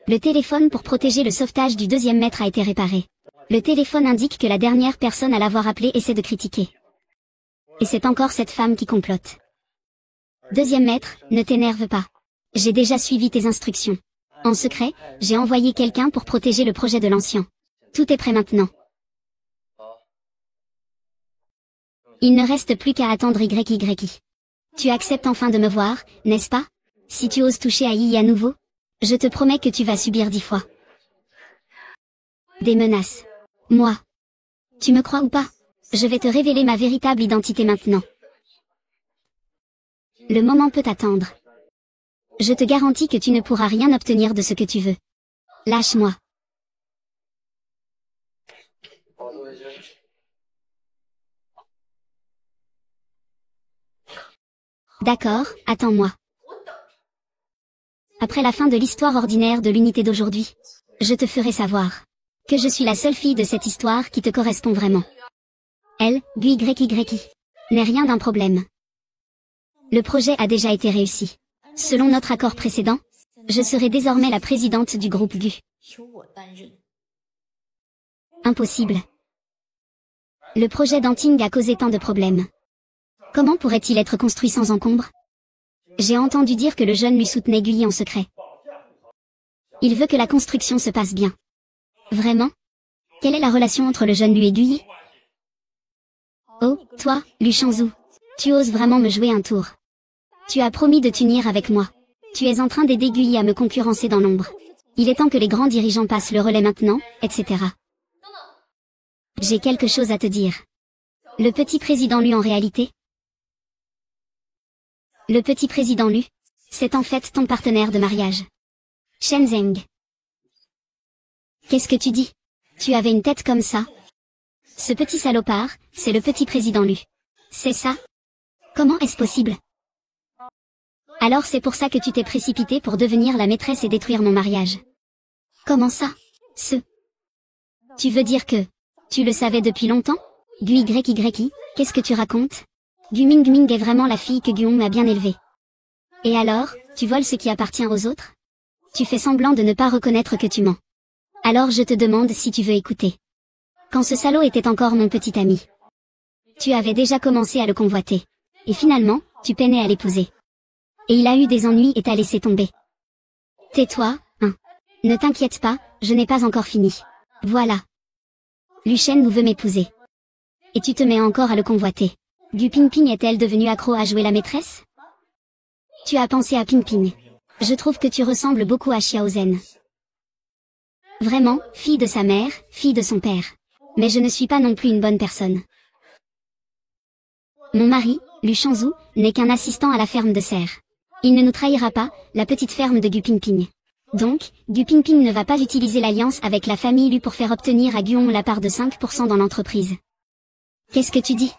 Le téléphone pour protéger le sauvetage du deuxième maître a été réparé. Le téléphone indique que la dernière personne à l'avoir appelé essaie de critiquer. Et c'est encore cette femme qui complote. Deuxième maître, ne t'énerve pas. J'ai déjà suivi tes instructions. En secret, j'ai envoyé quelqu'un pour protéger le projet de l'ancien. Tout est prêt maintenant. Il ne reste plus qu'à attendre YYI. Tu acceptes enfin de me voir, n'est-ce pas? Si tu oses toucher à Yi à nouveau, je te promets que tu vas subir 10 fois. Des menaces. Moi. Tu me crois ou pas? Je vais te révéler ma véritable identité maintenant. Le moment peut attendre. Je te garantis que tu ne pourras rien obtenir de ce que tu veux. Lâche-moi. D'accord, attends-moi. Après la fin de l'histoire ordinaire de l'unité d'aujourd'hui, je te ferai savoir que je suis la seule fille de cette histoire qui te correspond vraiment. Elle, YYI, n'est rien d'un problème. Le projet a déjà été réussi. Selon notre accord précédent, je serai désormais la présidente du groupe GU. Impossible. Le projet d'Anting a causé tant de problèmes. Comment pourrait-il être construit sans encombre? J'ai entendu dire que le jeune lui soutenait Gui en secret. Il veut que la construction se passe bien. Vraiment? Quelle est la relation entre le jeune Lu et Gui? Oh, toi, Lu Shangzhou. Tu oses vraiment me jouer un tour. Tu as promis de t'unir avec moi. Tu es en train d'aider Gui à me concurrencer dans l'ombre. Il est temps que les grands dirigeants passent le relais maintenant, etc. J'ai quelque chose à te dire. Le petit président Lu en réalité? Le petit président Lu, c'est en fait ton partenaire de mariage. Shen Zheng. Qu'est-ce que tu dis? Tu avais une tête comme ça? Ce petit salopard, c'est le petit président Lu. C'est ça? Comment est-ce possible? Alors c'est pour ça que tu t'es précipité pour devenir la maîtresse et détruire mon mariage. Comment ça? Tu veux dire que tu le savais depuis longtemps? YYI, qu'est-ce que tu racontes? Gu Mingming est vraiment la fille que Guon a bien élevée. Et alors, tu voles ce qui appartient aux autres? Tu fais semblant de ne pas reconnaître que tu mens. Alors je te demande si tu veux écouter. Quand ce salaud était encore mon petit ami, tu avais déjà commencé à le convoiter. Et finalement, tu peinais à l'épouser. Et il a eu des ennuis et t'a laissé tomber. Tais-toi, hein. Ne t'inquiète pas, je n'ai pas encore fini. Voilà. Lu Shen veut m'épouser. Et tu te mets encore à le convoiter. Gu Pingping est-elle devenue accro à jouer la maîtresse? Tu as pensé à Pingping. Je trouve que tu ressembles beaucoup à Xiao Zhen. Vraiment, fille de sa mère, fille de son père. Mais je ne suis pas non plus une bonne personne. Mon mari, Lu Shangzhou, n'est qu'un assistant à la ferme de serre. Il ne nous trahira pas, la petite ferme de Gu Pingping. Donc, Gu Pingping ne va pas utiliser l'alliance avec la famille Lu pour faire obtenir à Guon la part de 5% dans l'entreprise. Qu'est-ce que tu dis?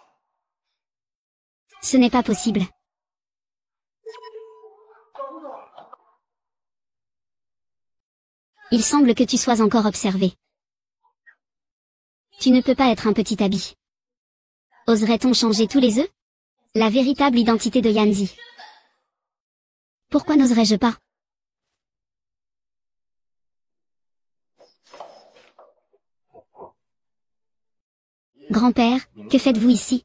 Ce n'est pas possible. Il semble que tu sois encore observé. Tu ne peux pas être un petit habit. Oserait-on changer tous les œufs? La véritable identité de Yanzi. Pourquoi n'oserais-je pas? Grand-père, que faites-vous ici?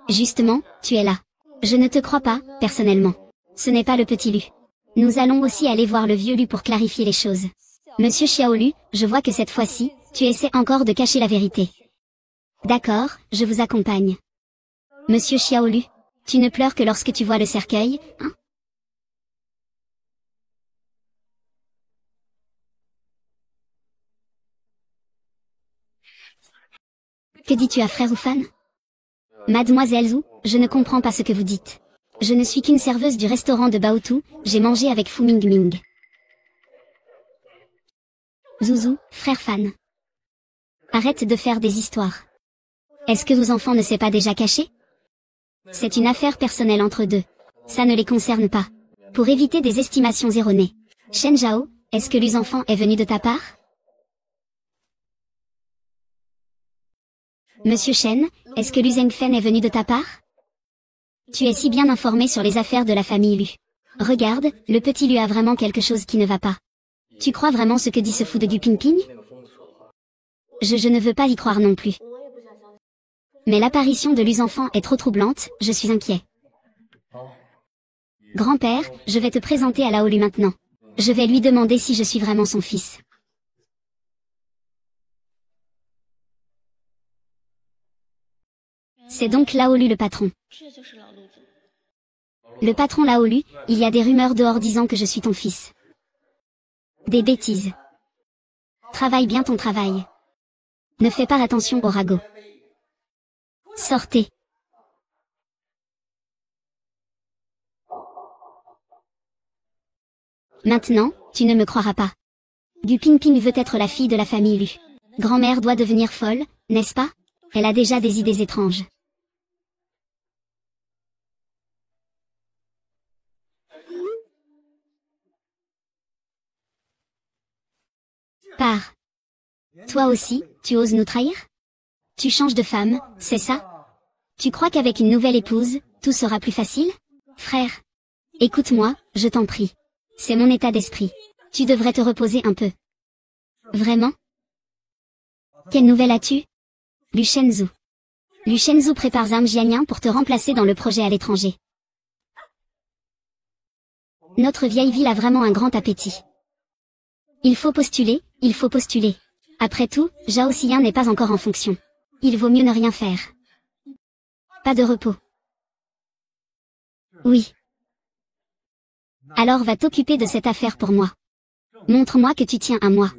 Justement, tu es là. Je ne te crois pas, personnellement. Ce n'est pas le petit Lu. Nous allons aussi aller voir le vieux Lu pour clarifier les choses. Monsieur Xiaolu, je vois que cette fois-ci, tu essaies encore de cacher la vérité. D'accord, je vous accompagne. Monsieur Xiaolu, tu ne pleures que lorsque tu vois le cercueil, hein? Que dis-tu à frère Oufan? Mademoiselle Zhu, je ne comprends pas ce que vous dites. Je ne suis qu'une serveuse du restaurant de Baotou, j'ai mangé avec Fu Mingming. Zouzou, frère Fan. Arrête de faire des histoires. Est-ce que vos enfants ne s'est pas déjà caché? C'est une affaire personnelle entre deux. Ça ne les concerne pas. Pour éviter des estimations erronées. Shen Zhao, est-ce que l'us-enfant est venu de ta part? Monsieur Shen, est-ce que Lu Zhengfen est venu de ta part? Tu es si bien informé sur les affaires de la famille Lu. Regarde, le petit Lu a vraiment quelque chose qui ne va pas. Tu crois vraiment ce que dit ce fou de Gu Pingping? Je ne veux pas y croire non plus. Mais l'apparition de l'us-enfant est trop troublante, je suis inquiet. Grand-père, je vais te présenter à Laolu maintenant. Je vais lui demander si je suis vraiment son fils. C'est donc Laolu le patron. Le patron Laolu, il y a des rumeurs dehors disant que je suis ton fils. Des bêtises. Travaille bien ton travail. Ne fais pas attention au ragot. Sortez. Maintenant, tu ne me croiras pas. Gu Pingping veut être la fille de la famille Lu. Grand-mère doit devenir folle, n'est-ce pas? Elle a déjà des idées étranges. Pars. Toi aussi, tu oses nous trahir? Tu changes de femme, c'est ça? Tu crois qu'avec une nouvelle épouse, tout sera plus facile? Frère. Écoute-moi, je t'en prie. C'est mon état d'esprit. Tu devrais te reposer un peu. Vraiment? Quelle nouvelle as-tu? Lu Shenzhou. Lu Shenzhou prépare Zhang Jianyan pour te remplacer dans le projet à l'étranger. Notre vieille ville a vraiment un grand appétit. Il faut postuler, il faut postuler. Après tout, Zhao Xiyan n'est pas encore en fonction. Il vaut mieux ne rien faire. Pas de repos. Oui. Alors va t'occuper de cette affaire pour moi. Montre-moi que tu tiens à moi.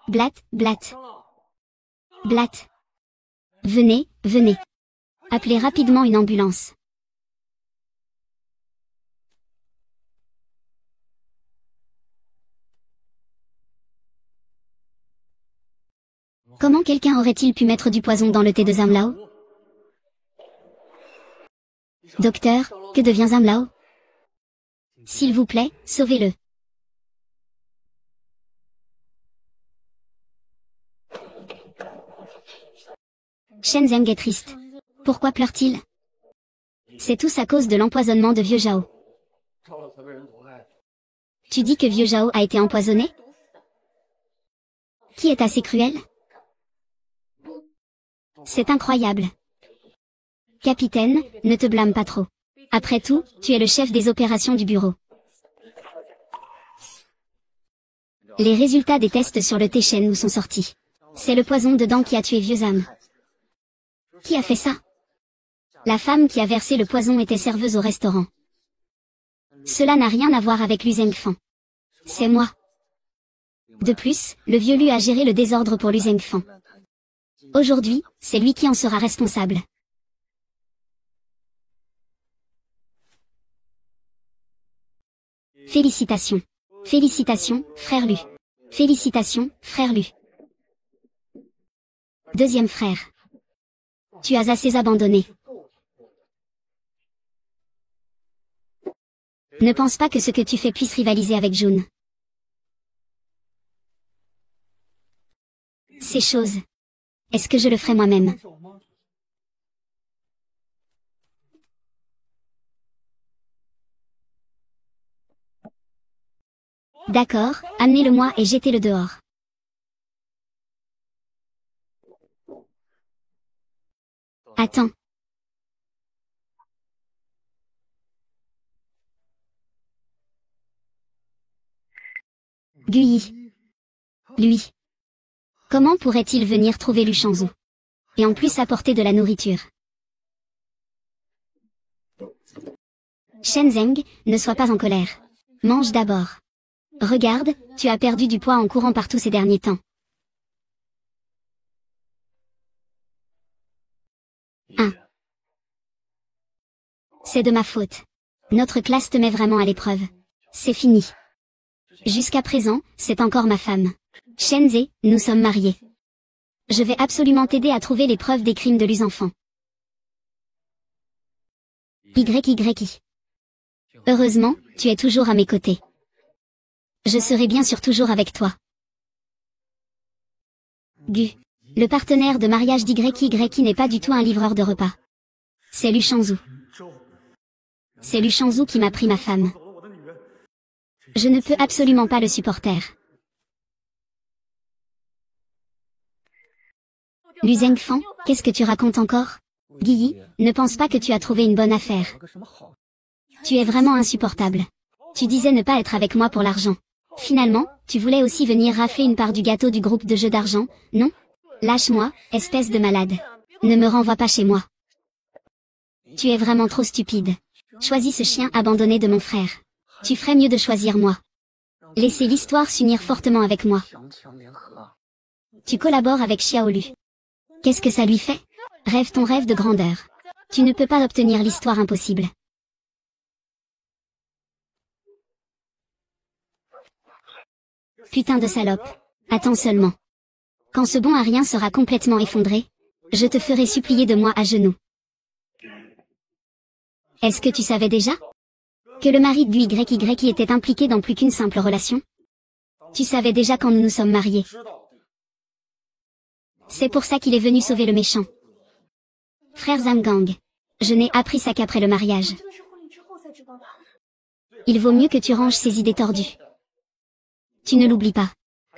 Blatt, Blatt. Blatt. Venez, venez. Appelez rapidement une ambulance. Comment quelqu'un aurait-il pu mettre du poison dans le thé de Zamlao? Docteur, que devient Zamlao? S'il vous plaît, sauvez-le. Shenzhen est triste. Pourquoi pleure-t-il? C'est tous à cause de l'empoisonnement de Vieux Zhao. Tu dis que Vieux Zhao a été empoisonné? Qui est assez cruel? C'est incroyable. Capitaine, ne te blâme pas trop. Après tout, tu es le chef des opérations du bureau. Les résultats des tests sur le thé Shenwu sont sortis. C'est le poison dedans qui a tué Vieux Zhao. Qui a fait ça? La femme qui a versé le poison était serveuse au restaurant. Cela n'a rien à voir avec Lu Zhengfan. C'est moi. De plus, le vieux Lu a géré le désordre pour Lu Zhengfan. Aujourd'hui, c'est lui qui en sera responsable. Félicitations. Félicitations, frère Lu. Félicitations, frère Lu. Deuxième frère. Tu as assez abandonné. Ne pense pas que ce que tu fais puisse rivaliser avec Jun. Ces choses. Est-ce que je le ferai moi-même? D'accord, amenez-le-moi et jetez-le dehors. Attends. Guyi. Lui. Comment pourrait-il venir trouver Luchanzou? Et en plus apporter de la nourriture. Shenzeng, ne sois pas en colère. Mange d'abord. Regarde, tu as perdu du poids en courant partout ces derniers temps. C'est de ma faute. Notre classe te met vraiment à l'épreuve. C'est fini. Jusqu'à présent, c'est encore ma femme. Shenzhe, nous sommes mariés. Je vais absolument t'aider à trouver les preuves des crimes de lus enfants. YYI. Heureusement, tu es toujours à mes côtés. Je serai bien sûr toujours avec toi. Gu. Le partenaire de mariage d'YYI n'est pas du tout un livreur de repas. C'est Luchanzou. C'est Luchanzou qui m'a pris ma femme. Je ne peux absolument pas le supporter. Lu Zhengfan, qu'est-ce que tu racontes encore? Guyi, ne pense pas que tu as trouvé une bonne affaire. Tu es vraiment insupportable. Tu disais ne pas être avec moi pour l'argent. Finalement, tu voulais aussi venir rafler une part du gâteau du groupe de jeux d'argent, non? Lâche-moi, espèce de malade. Ne me renvoie pas chez moi. Tu es vraiment trop stupide. Choisis ce chien abandonné de mon frère. Tu ferais mieux de choisir moi. Laissez l'histoire s'unir fortement avec moi. Tu collabores avec Xiaolu. Qu'est-ce que ça lui fait? Rêve ton rêve de grandeur. Tu ne peux pas obtenir l'histoire impossible. Putain de salope. Attends seulement. Quand ce bon à rien sera complètement effondré, je te ferai supplier de moi à genoux. Est-ce que tu savais déjà que le mari de YYI était impliqué dans plus qu'une simple relation? Tu savais déjà quand nous nous sommes mariés. C'est pour ça qu'il est venu sauver le méchant. Frère Zamgang. Je n'ai appris ça qu'après le mariage. Il vaut mieux que tu ranges ces idées tordues. Tu ne l'oublies pas.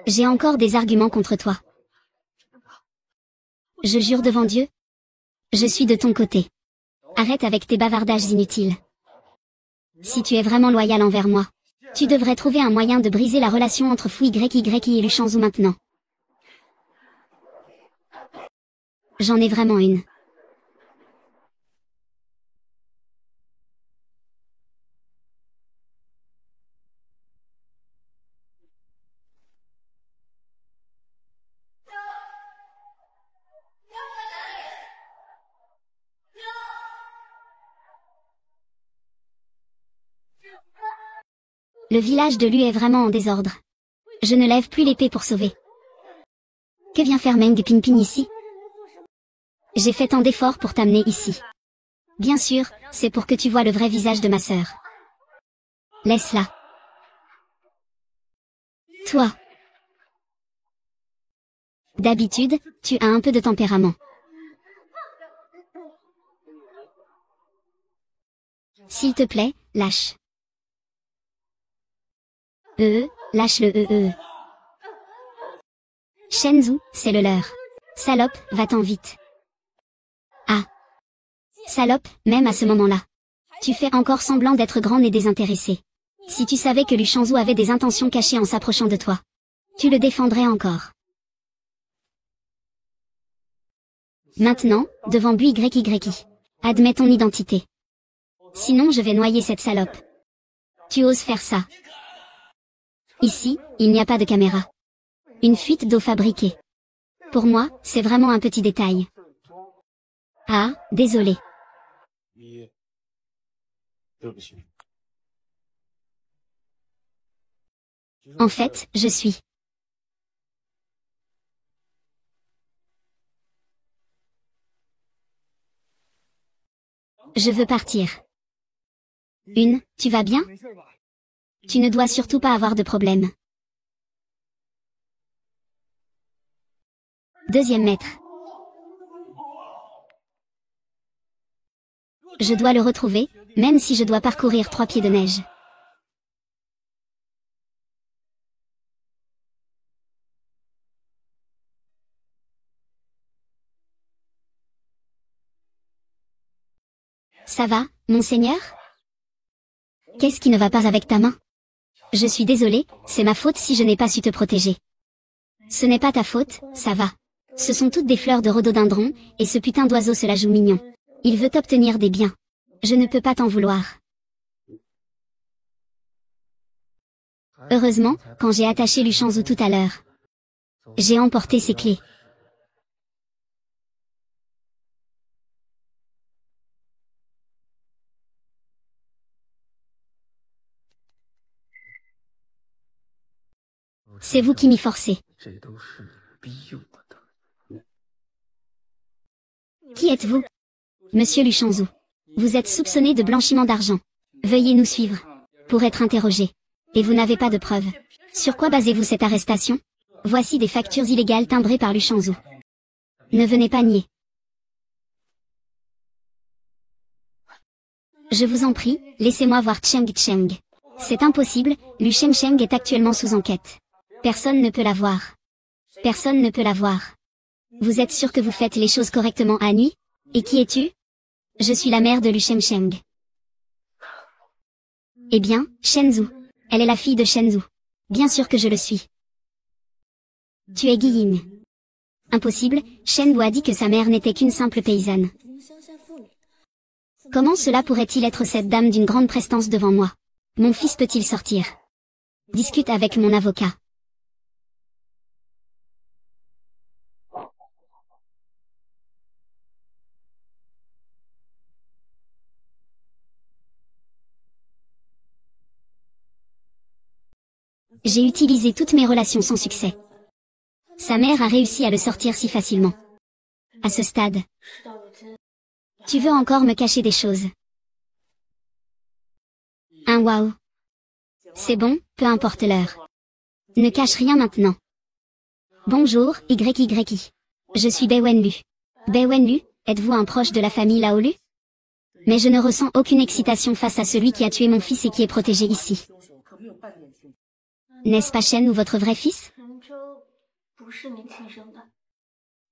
J'ai encore des arguments contre toi. Je jure devant Dieu. Je suis de ton côté. Arrête avec tes bavardages inutiles. Si tu es vraiment loyal envers moi, tu devrais trouver un moyen de briser la relation entre Fou YYI et Luchanzou maintenant. J'en ai vraiment une. Le village de Lu est vraiment en désordre. Je ne lève plus l'épée pour sauver. Que vient faire Meng Pingping ici? J'ai fait tant d'efforts pour t'amener ici. Bien sûr, c'est pour que tu vois le vrai visage de ma sœur. Laisse-la. Toi. D'habitude, tu as un peu de tempérament. S'il te plaît, lâche. Lâche-le. Shenzhou, c'est le leur. Salope, va-t'en vite. Ah. Salope, même à ce moment-là. Tu fais encore semblant d'être grande et désintéressée. Si tu savais que Luchanzou avait des intentions cachées en s'approchant de toi, tu le défendrais encore. Maintenant, devant YYI. Admets ton identité. Sinon je vais noyer cette salope. Tu oses faire ça. Ici, il n'y a pas de caméra. Une fuite d'eau fabriquée. Pour moi, c'est vraiment un petit détail. Ah, désolé. En fait, je suis. Je veux partir. Tu vas bien? Tu ne dois surtout pas avoir de problème. Deuxième maître. Je dois le retrouver, même si je dois parcourir 3 pieds de neige. Ça va, monseigneur? Qu'est-ce qui ne va pas avec ta main? Je suis désolée, c'est ma faute si je n'ai pas su te protéger. Ce n'est pas ta faute, ça va. Ce sont toutes des fleurs de rhododendron, et ce putain d'oiseau se la joue mignon. Il veut obtenir des biens. Je ne peux pas t'en vouloir. Heureusement, quand j'ai attaché Luchanzou tout à l'heure, j'ai emporté ses clés. C'est vous qui m'y forcez. Qui êtes-vous? Monsieur Luchanzou. Vous êtes soupçonné de blanchiment d'argent. Veuillez nous suivre. Pour être interrogé. Et vous n'avez pas de preuves. Sur quoi basez-vous cette arrestation? Voici des factures illégales timbrées par Luchanzou. Ne venez pas nier. Je vous en prie, laissez-moi voir Cheng Cheng. C'est impossible, Lu Cheng Cheng est actuellement sous enquête. Personne ne peut la voir. Personne ne peut la voir. Vous êtes sûr que vous faites les choses correctement à nuit? Et qui es-tu? Je suis la mère de Lu Cheng Cheng. Eh bien, Shenzhou. Elle est la fille de Shenzhou. Bien sûr que je le suis. Tu es Guiying. Impossible, Shen Wu a dit que sa mère n'était qu'une simple paysanne. Comment cela pourrait-il être cette dame d'une grande prestance devant moi? Mon fils peut-il sortir? Discute avec mon avocat. J'ai utilisé toutes mes relations sans succès. Sa mère a réussi à le sortir si facilement. À ce stade. Tu veux encore me cacher des choses? Un waouh. C'est bon, peu importe l'heure. Ne cache rien maintenant. Bonjour, YYI. Je suis Bai Wenlu. Bai Wenlu, êtes-vous un proche de la famille Laolu? Mais je ne ressens aucune excitation face à celui qui a tué mon fils et qui est protégé ici. N'est-ce pas Shen ou votre vrai fils?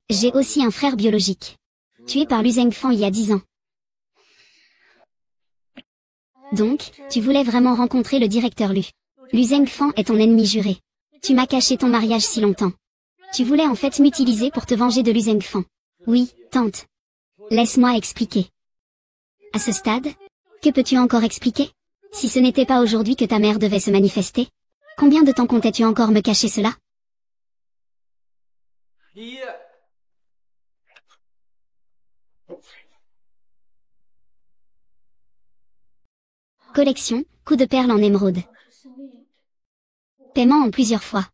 J'ai aussi un frère biologique. Tué par Lu Zhengfan il y a 10 ans. Donc, tu voulais vraiment rencontrer le directeur Lu. Lu Zhengfan est ton ennemi juré. Tu m'as caché ton mariage si longtemps. Tu voulais en fait m'utiliser pour te venger de Lu Zhengfan. Oui, tante. Laisse-moi expliquer. À ce stade, que peux-tu encore expliquer? Si ce n'était pas aujourd'hui que ta mère devait se manifester, combien de temps comptais-tu encore me cacher cela? Collection, coup de perles en émeraude. Paiement en plusieurs fois.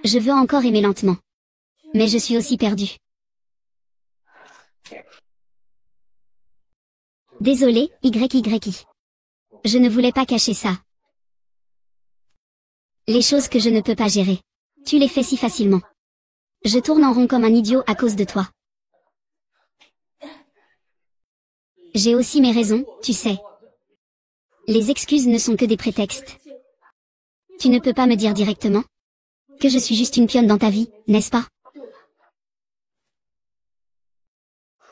Je veux encore aimer lentement. Mais je suis aussi perdu. Désolé, YYI. Je ne voulais pas cacher ça. Les choses que je ne peux pas gérer. Tu les fais si facilement. Je tourne en rond comme un idiot à cause de toi. J'ai aussi mes raisons, tu sais. Les excuses ne sont que des prétextes. Tu ne peux pas me dire directement que je suis juste une pionne dans ta vie, n'est-ce pas?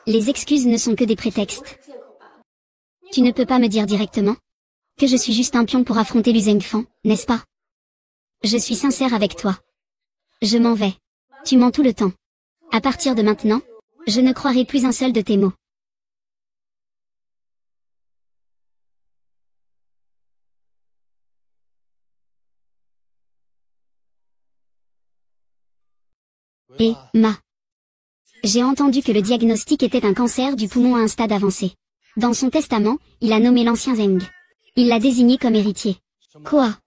Les excuses ne sont que des prétextes. Tu ne peux pas me dire directement que je suis juste un pion pour affronter Lu Zhengfan, n'est-ce pas? Je suis sincère avec toi. Je m'en vais. Tu mens tout le temps. À partir de maintenant, je ne croirai plus un seul de tes mots. Et, j'ai entendu que le diagnostic était un cancer du poumon à un stade avancé. Dans son testament, il a nommé l'ancien Zheng. Il l'a désigné comme héritier. Quoi?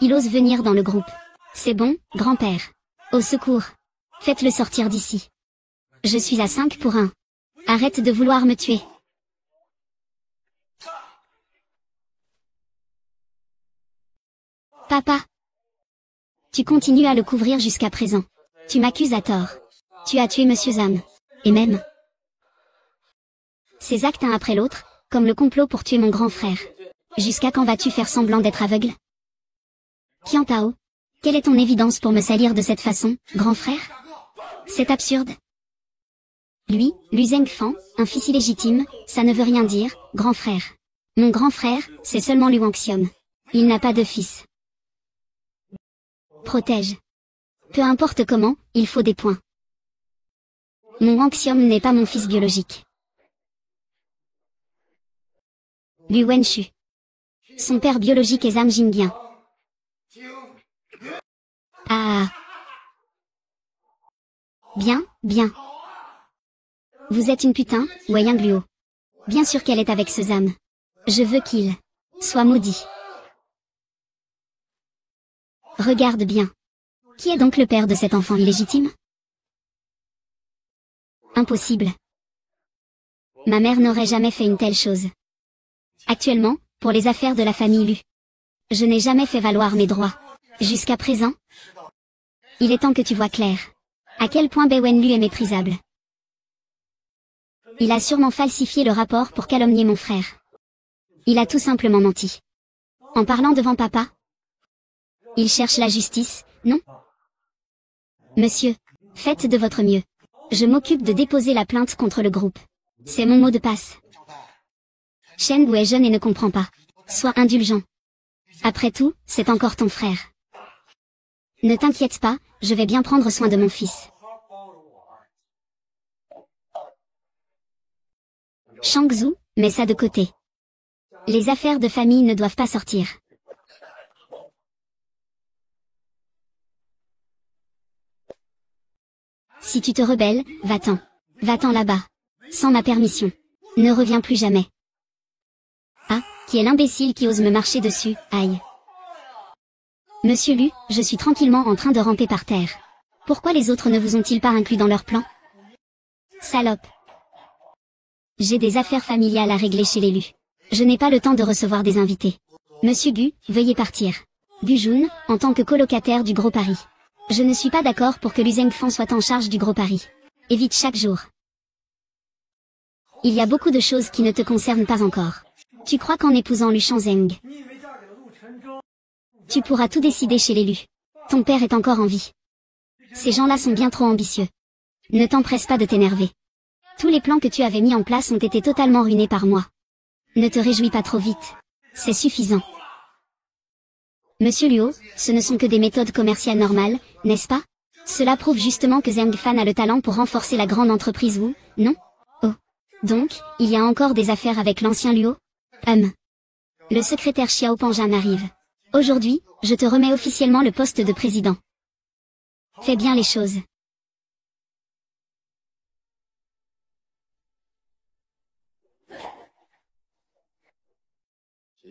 Il ose venir dans le groupe. C'est bon, grand-père. Au secours. Faites-le sortir d'ici. Je suis à 5 pour 1. Arrête de vouloir me tuer. Papa. Tu continues à le couvrir jusqu'à présent. Tu m'accuses à tort. Tu as tué Monsieur Zam. Et même Ces actes un après l'autre, comme le complot pour tuer mon grand frère. Jusqu'à quand vas-tu faire semblant d'être aveugle? Qian Tao, quelle est ton évidence pour me salir de cette façon, grand frère? C'est absurde. Lui, Lu Zhengfan, un fils illégitime, ça ne veut rien dire, grand frère. Mon grand frère, c'est seulement Lu Wangxiom. Il n'a pas de fils. Protège. Peu importe comment, il faut des points. Mon Wangxiom n'est pas mon fils biologique. Lu Wenshu. Son père biologique est Zhang Jingbian. Ah. Bien, bien. Vous êtes une putain, Wayang Luo. Bien sûr qu'elle est avec ce Zam. Je veux qu'il soit maudit. Regarde bien. Qui est donc le père de cet enfant illégitime? Impossible. Ma mère n'aurait jamais fait une telle chose. Actuellement, pour les affaires de la famille Lu, je n'ai jamais fait valoir mes droits. Jusqu'à présent, il est temps que tu vois clair. À quel point Bai Wenlu est méprisable. Il a sûrement falsifié le rapport pour calomnier mon frère. Il a tout simplement menti. En parlant devant papa. Il cherche la justice, non? Monsieur, faites de votre mieux. Je m'occupe de déposer la plainte contre le groupe. C'est mon mot de passe. Shen Wu est jeune et ne comprend pas. Sois indulgent. Après tout, c'est encore ton frère. Ne t'inquiète pas, je vais bien prendre soin de mon fils. Shang Zhu, mets ça de côté. Les affaires de famille ne doivent pas sortir. Si tu te rebelles, va-t'en. Va-t'en là-bas. Sans ma permission. Ne reviens plus jamais. Ah, qui est l'imbécile qui ose me marcher dessus, aïe. Monsieur Lu, je suis tranquillement en train de ramper par terre. Pourquoi les autres ne vous ont-ils pas inclus dans leur plan? Salope. J'ai des affaires familiales à régler chez les Lu. Je n'ai pas le temps de recevoir des invités. Monsieur Gu, veuillez partir. Gu Jun, en tant que colocataire du Gros Paris. Je ne suis pas d'accord pour que Lu Zhengfan soit en charge du Gros Paris. Évite chaque jour. Il y a beaucoup de choses qui ne te concernent pas encore. Tu crois qu'en épousant Lu Shanzeng, tu pourras tout décider chez les Lu. Ton père est encore en vie. Ces gens-là sont bien trop ambitieux. Ne t'empresse pas de t'énerver. Tous les plans que tu avais mis en place ont été totalement ruinés par moi. Ne te réjouis pas trop vite. C'est suffisant. Monsieur Luo, ce ne sont que des méthodes commerciales normales, n'est-ce pas? Cela prouve justement que Zhang Fan a le talent pour renforcer la grande entreprise Wu, non? Oh. Donc, il y a encore des affaires avec l'ancien Luo? Le secrétaire Xiao Panjan arrive. Aujourd'hui, je te remets officiellement le poste de président. Fais bien les choses.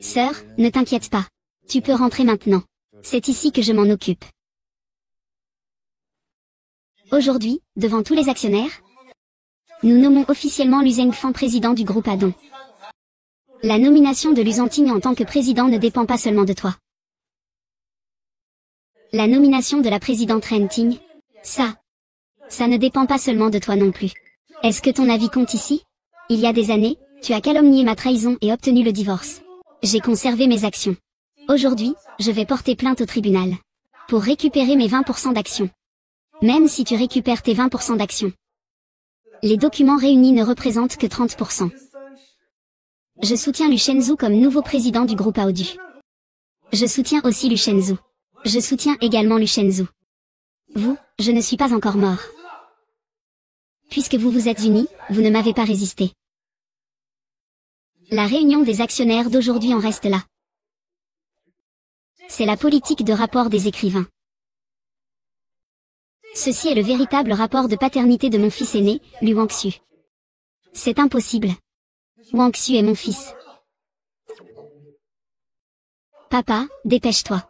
Sœur, ne t'inquiète pas. Tu peux rentrer maintenant. C'est ici que je m'en occupe. Aujourd'hui, devant tous les actionnaires, nous nommons officiellement Lu Zhengfan président du groupe Adon. La nomination de Lu Zhanting en tant que président ne dépend pas seulement de toi. La nomination de la présidente Ren Ting, ça ne dépend pas seulement de toi non plus. Est-ce que ton avis compte ici? Il y a des années, tu as calomnié ma trahison et obtenu le divorce. J'ai conservé mes actions. Aujourd'hui, je vais porter plainte au tribunal. Pour récupérer mes 20% d'actions. Même si tu récupères tes 20% d'actions. Les documents réunis ne représentent que 30%. Je soutiens Lu Shenzhou comme nouveau président du groupe Aodu. Je soutiens aussi Lu Shenzhou. Je soutiens également Lu Shenzhou. Vous, je ne suis pas encore mort. Puisque vous vous êtes unis, vous ne m'avez pas résisté. La réunion des actionnaires d'aujourd'hui en reste là. C'est la politique de rapport des écrivains. Ceci est le véritable rapport de paternité de mon fils aîné, Lu Wangxu. C'est impossible. Wangxu est mon fils. Papa, dépêche-toi.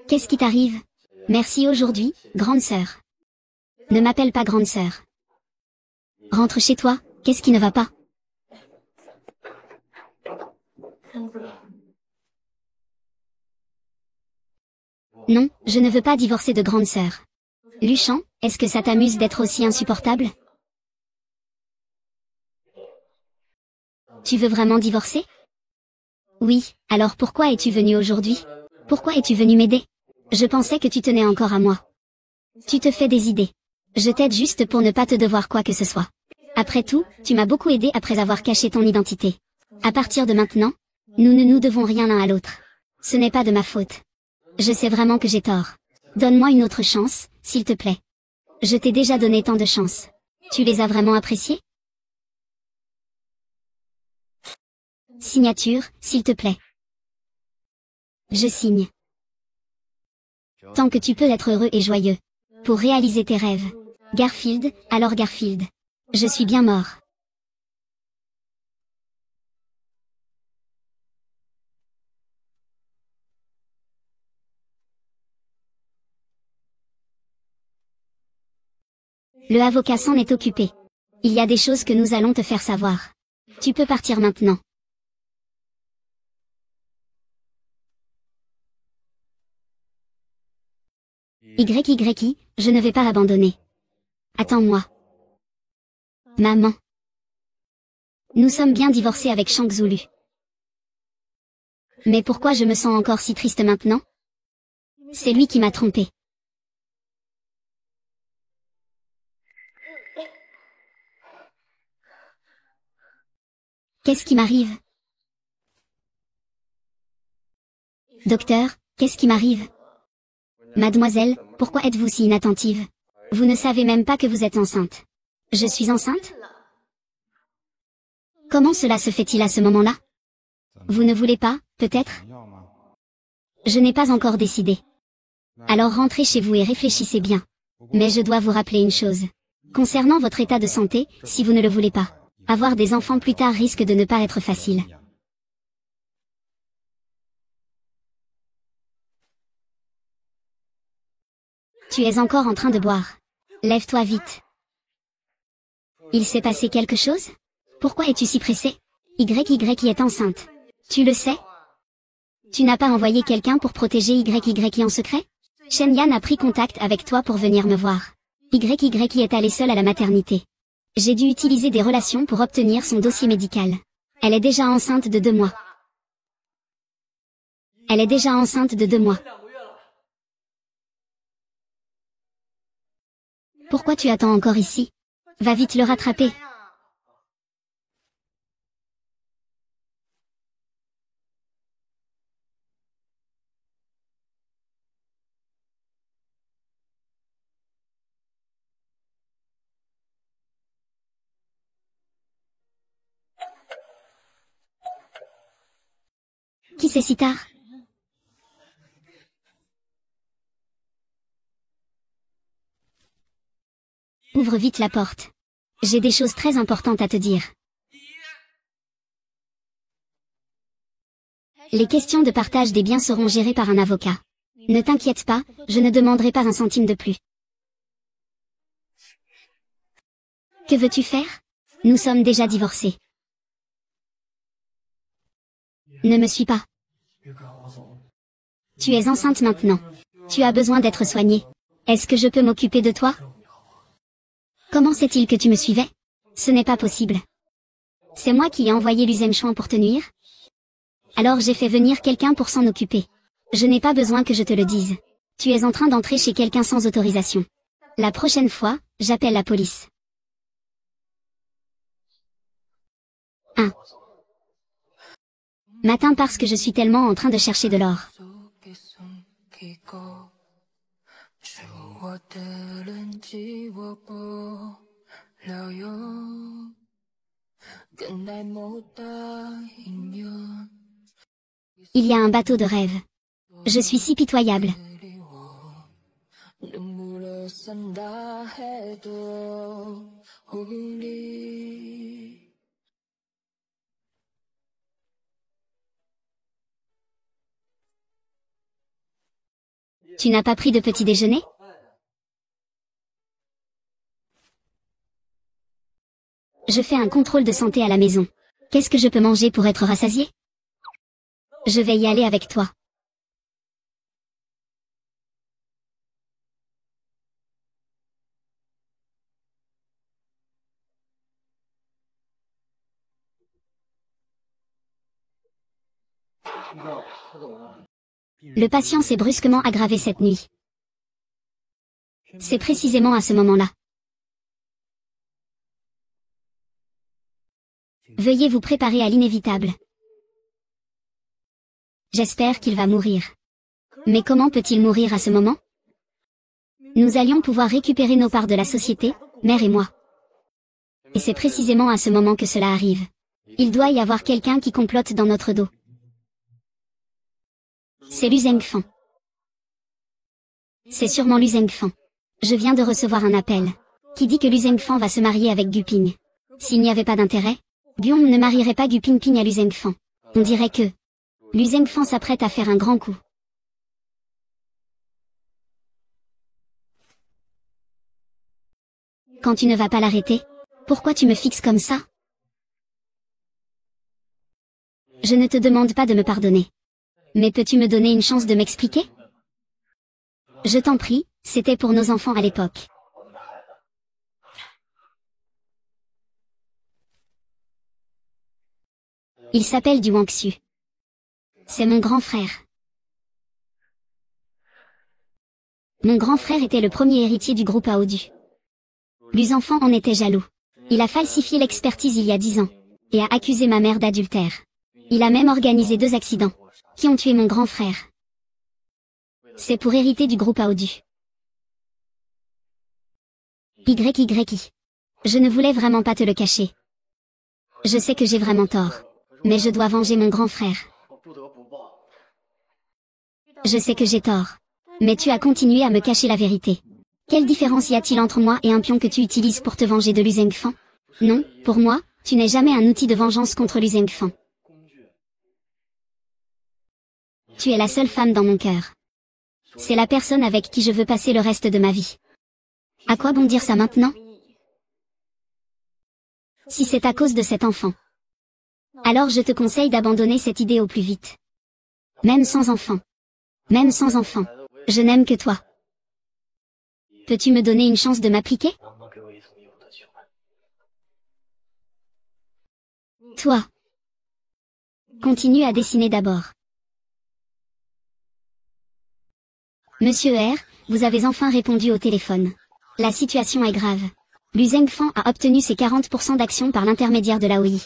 Qu'est-ce qui t'arrive? Merci aujourd'hui, grande sœur. Ne m'appelle pas grande sœur. Rentre chez toi, qu'est-ce qui ne va pas? Non, je ne veux pas divorcer de grande sœur. Luchan, est-ce que ça t'amuse d'être aussi insupportable? Tu veux vraiment divorcer? Oui, alors pourquoi es-tu venu aujourd'hui? Pourquoi es-tu venu m'aider? Je pensais que tu tenais encore à moi. Tu te fais des idées. Je t'aide juste pour ne pas te devoir quoi que ce soit. Après tout, tu m'as beaucoup aidé après avoir caché ton identité. À partir de maintenant, nous ne nous devons rien l'un à l'autre. Ce n'est pas de ma faute. Je sais vraiment que j'ai tort. Donne-moi une autre chance, s'il te plaît. Je t'ai déjà donné tant de chances. Tu les as vraiment appréciées? Signature, s'il te plaît. Je signe. Tant que tu peux être heureux et joyeux. Pour réaliser tes rêves. Garfield, alors Garfield. Je suis bien mort. Le avocat s'en est occupé. Il y a des choses que nous allons te faire savoir. Tu peux partir maintenant. YYI, je ne vais pas abandonner. Attends-moi. Maman. Nous sommes bien divorcés avec Shang Zulu. Mais pourquoi je me sens encore si triste maintenant? C'est lui qui m'a trompée. Qu'est-ce qui m'arrive? Docteur, qu'est-ce qui m'arrive? Mademoiselle, pourquoi êtes-vous si inattentive? Vous ne savez même pas que vous êtes enceinte. Je suis enceinte? Comment cela se fait-il à ce moment-là? Vous ne voulez pas, peut-être? Je n'ai pas encore décidé. Alors rentrez chez vous et réfléchissez bien. Mais je dois vous rappeler une chose. Concernant votre état de santé, si vous ne le voulez pas, avoir des enfants plus tard risque de ne pas être facile. Tu es encore en train de boire. Lève-toi vite. Il s'est passé quelque chose? Pourquoi es-tu si pressé? YY est enceinte. Tu le sais? Tu n'as pas envoyé quelqu'un pour protéger YY en secret? Shen Yan a pris contact avec toi pour venir me voir. YY est allée seule à la maternité. J'ai dû utiliser des relations pour obtenir son dossier médical. Elle est déjà enceinte de 2 mois. Elle est déjà enceinte de 2 mois. Pourquoi tu attends encore ici? Va vite le rattraper. Qui c'est si tard? Ouvre vite la porte. J'ai des choses très importantes à te dire. Les questions de partage des biens seront gérées par un avocat. Ne t'inquiète pas, je ne demanderai pas un centime de plus. Que veux-tu faire? Nous sommes déjà divorcés. Ne me suis pas. Tu es enceinte maintenant. Tu as besoin d'être soignée. Est-ce que je peux m'occuper de toi? Comment sait-il que tu me suivais? Ce n'est pas possible. C'est moi qui ai envoyé Luzem Chuan pour te nuire? Alors j'ai fait venir quelqu'un pour s'en occuper. Je n'ai pas besoin que je te le dise. Tu es en train d'entrer chez quelqu'un sans autorisation. La prochaine fois, j'appelle la police. 1. Matin parce que je suis tellement en train de chercher de l'or. Il y a un bateau de rêve. Je suis si pitoyable. Tu n'as pas pris de petit déjeuner? Je fais un contrôle de santé à la maison. Qu'est-ce que je peux manger pour être rassasié? Je vais y aller avec toi. Le patient s'est brusquement aggravé cette nuit. C'est précisément à ce moment-là. Veuillez vous préparer à l'inévitable. J'espère qu'il va mourir. Mais comment peut-il mourir à ce moment? Nous allions pouvoir récupérer nos parts de la société, mère et moi. Et c'est précisément à ce moment que cela arrive. Il doit y avoir quelqu'un qui complote dans notre dos. C'est Lu Zhengfan. C'est sûrement Lu Zhengfan. Je viens de recevoir un appel qui dit que Lu Zhengfan va se marier avec Gu Ping. S'il n'y avait pas d'intérêt, Guillaume ne marierait pas Gu Pingping à Lu Zhengfan. On dirait que Lu Zhengfan s'apprête à faire un grand coup. Quand tu ne vas pas l'arrêter, pourquoi tu me fixes comme ça? Je ne te demande pas de me pardonner. Mais peux-tu me donner une chance de m'expliquer? Je t'en prie, c'était pour nos enfants à l'époque. Il s'appelle Du Wangxu. C'est mon grand frère. Mon grand frère était le premier héritier du groupe Aodu. Lu Zhengfan en était jaloux. Il a falsifié l'expertise il y a 10 ans, et a accusé ma mère d'adultère. Il a même organisé 2 accidents, qui ont tué mon grand frère. C'est pour hériter du groupe Aodu. YYI. Je ne voulais vraiment pas te le cacher. Je sais que j'ai vraiment tort. Mais je dois venger mon grand frère. Je sais que j'ai tort. Mais tu as continué à me cacher la vérité. Quelle différence y a-t-il entre moi et un pion que tu utilises pour te venger de Lu Zhengfan? Non, pour moi, tu n'es jamais un outil de vengeance contre Lu Zhengfan. Tu es la seule femme dans mon cœur. C'est la personne avec qui je veux passer le reste de ma vie. À quoi bon dire ça maintenant? Si c'est à cause de cet enfant, alors je te conseille d'abandonner cette idée au plus vite. Même sans enfant. Même sans enfant. Je n'aime que toi. Peux-tu me donner une chance de m'appliquer? Toi. Continue à dessiner d'abord. Monsieur R, vous avez enfin répondu au téléphone. La situation est grave. Lu Zhengfan a obtenu ses 40% d'actions par l'intermédiaire de l'AOI.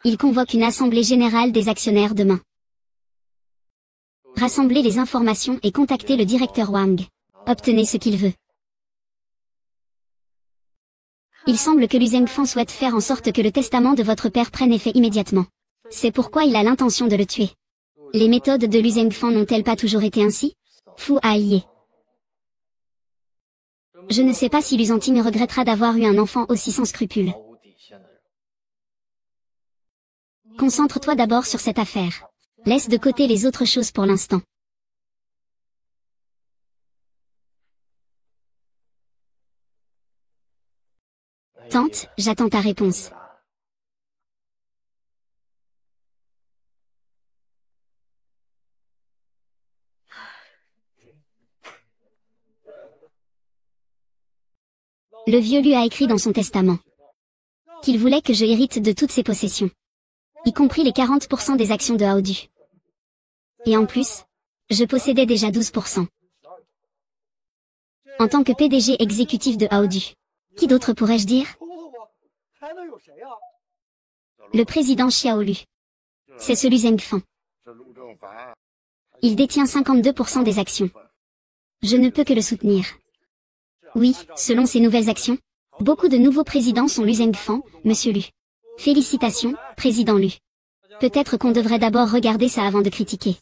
Il convoque une assemblée générale des actionnaires demain. Rassemblez les informations et contactez le directeur Wang. Obtenez ce qu'il veut. Il semble que Lu Zhengfan souhaite faire en sorte que le testament de votre père prenne effet immédiatement. C'est pourquoi il a l'intention de le tuer. Les méthodes de Lu Zhengfan n'ont-elles pas toujours été ainsi? Fu Haiye. Je ne sais pas si Lu Zhengting regrettera d'avoir eu un enfant aussi sans scrupules. Concentre-toi d'abord sur cette affaire. Laisse de côté les autres choses pour l'instant. Tante, j'attends ta réponse. Le vieux lui a écrit dans son testament qu'il voulait que je hérite de toutes ses possessions, y compris les 40% des actions de Aodu. Et en plus, je possédais déjà 12%. En tant que PDG exécutif de Aodu, qui d'autre pourrais-je dire? Le président Xiaolu. C'est ce Lu Zhengfan. Il détient 52% des actions. Je ne peux que le soutenir. Oui, selon ces nouvelles actions, beaucoup de nouveaux présidents sont Lu Zhengfan, Monsieur Lu. Félicitations, Président Lu. Peut-être qu'on devrait d'abord regarder ça avant de critiquer.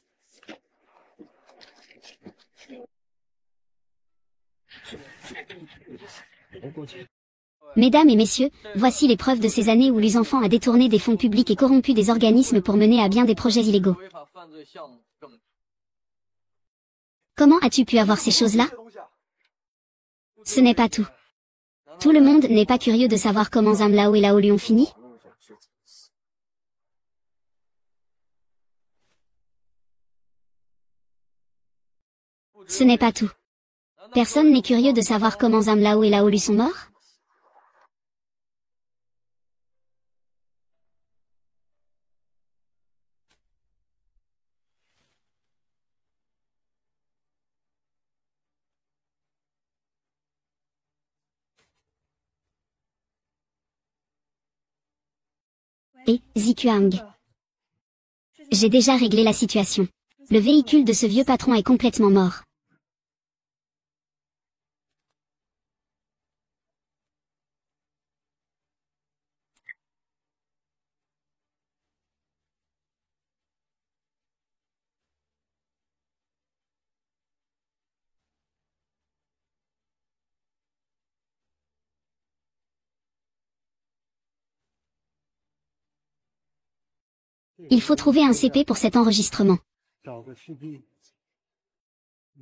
Mesdames et messieurs, voici les preuves de ces années où Lu Zhengfan a détourné des fonds publics et corrompu des organismes pour mener à bien des projets illégaux. Comment as-tu pu avoir ces choses-là? Ce n'est pas tout. Tout le monde n'est pas curieux de savoir comment Zhang Lao et Lao Lu ont fini? Ce n'est pas tout. Personne n'est curieux de savoir comment Zhang Lao et Lao Lu sont morts? Et, Zikuang. J'ai déjà réglé la situation. Le véhicule de ce vieux patron est complètement mort. Il faut trouver un CP pour cet enregistrement.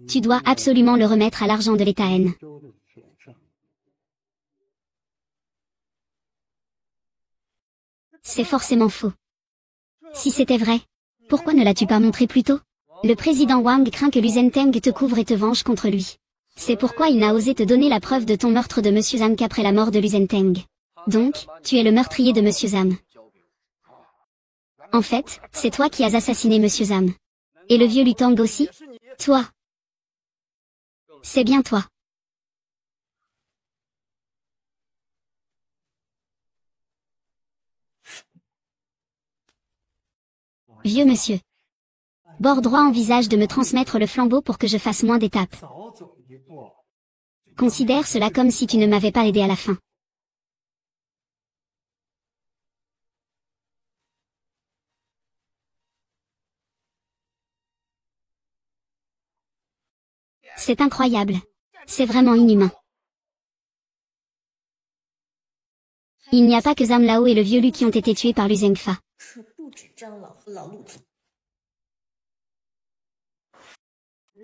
Tu dois absolument le remettre à l'argent de l'État N. C'est forcément faux. Si c'était vrai, pourquoi ne l'as-tu pas montré plus tôt? Le président Wang craint que Luzenteng te couvre et te venge contre lui. C'est pourquoi il n'a osé te donner la preuve de ton meurtre de Monsieur Zhang qu'après la mort de Luzenteng. Donc, tu es le meurtrier de Monsieur Zhang. En fait, c'est toi qui as assassiné Monsieur Zhang. Et le vieux Lutang aussi? Toi. C'est bien toi. Vieux monsieur. Bord droit envisage de me transmettre le flambeau pour que je fasse moins d'étapes. Considère cela comme si tu ne m'avais pas aidé à la fin. C'est incroyable. C'est vraiment inhumain. Il n'y a pas que Zhang Lao et le vieux Lu qui ont été tués par Lu Zhengfa.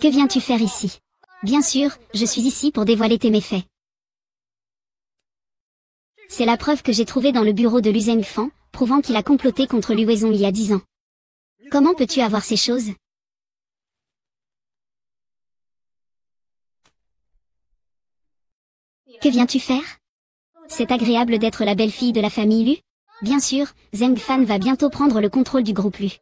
Que viens-tu faire ici? Bien sûr, je suis ici pour dévoiler tes méfaits. C'est la preuve que j'ai trouvée dans le bureau de Lu Zhengfan, prouvant qu'il a comploté contre Lu Weizong il y a 10 ans. Comment peux-tu avoir ces choses? Que viens-tu faire? C'est agréable d'être la belle-fille de la famille Lu? Bien sûr, Zheng Fan va bientôt prendre le contrôle du groupe Lu.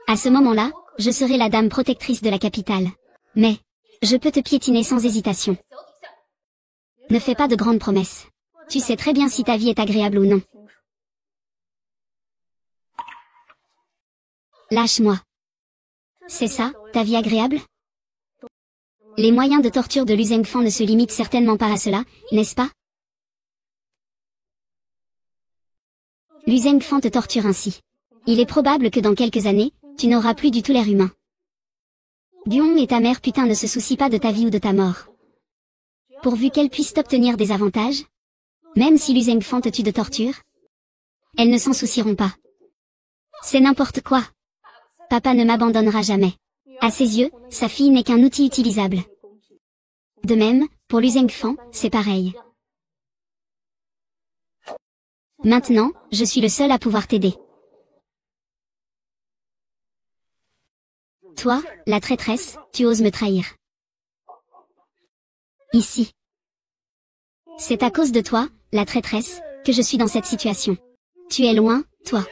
À ce moment-là, je serai la dame protectrice de la capitale. Mais, je peux te piétiner sans hésitation. Ne fais pas de grandes promesses. Tu sais très bien si ta vie est agréable ou non. Lâche-moi. C'est ça, ta vie agréable? Les moyens de torture de Lu Zhengfan ne se limitent certainement pas à cela, n'est-ce pas? Lu Zhengfan te torture ainsi. Il est probable que dans quelques années, tu n'auras plus du tout l'air humain. Guong et ta mère putain ne se soucient pas de ta vie ou de ta mort. Pourvu qu'elles puissent obtenir des avantages. Même si Lu Zhengfan te tue de torture. Elles ne s'en soucieront pas. C'est n'importe quoi. Papa ne m'abandonnera jamais. À ses yeux, sa fille n'est qu'un outil utilisable. De même, pour Lu Zhengfan, c'est pareil. Maintenant, je suis le seul à pouvoir t'aider. Toi, la traîtresse, tu oses me trahir. Ici. C'est à cause de toi, la traîtresse, que je suis dans cette situation. Tu es loin, toi.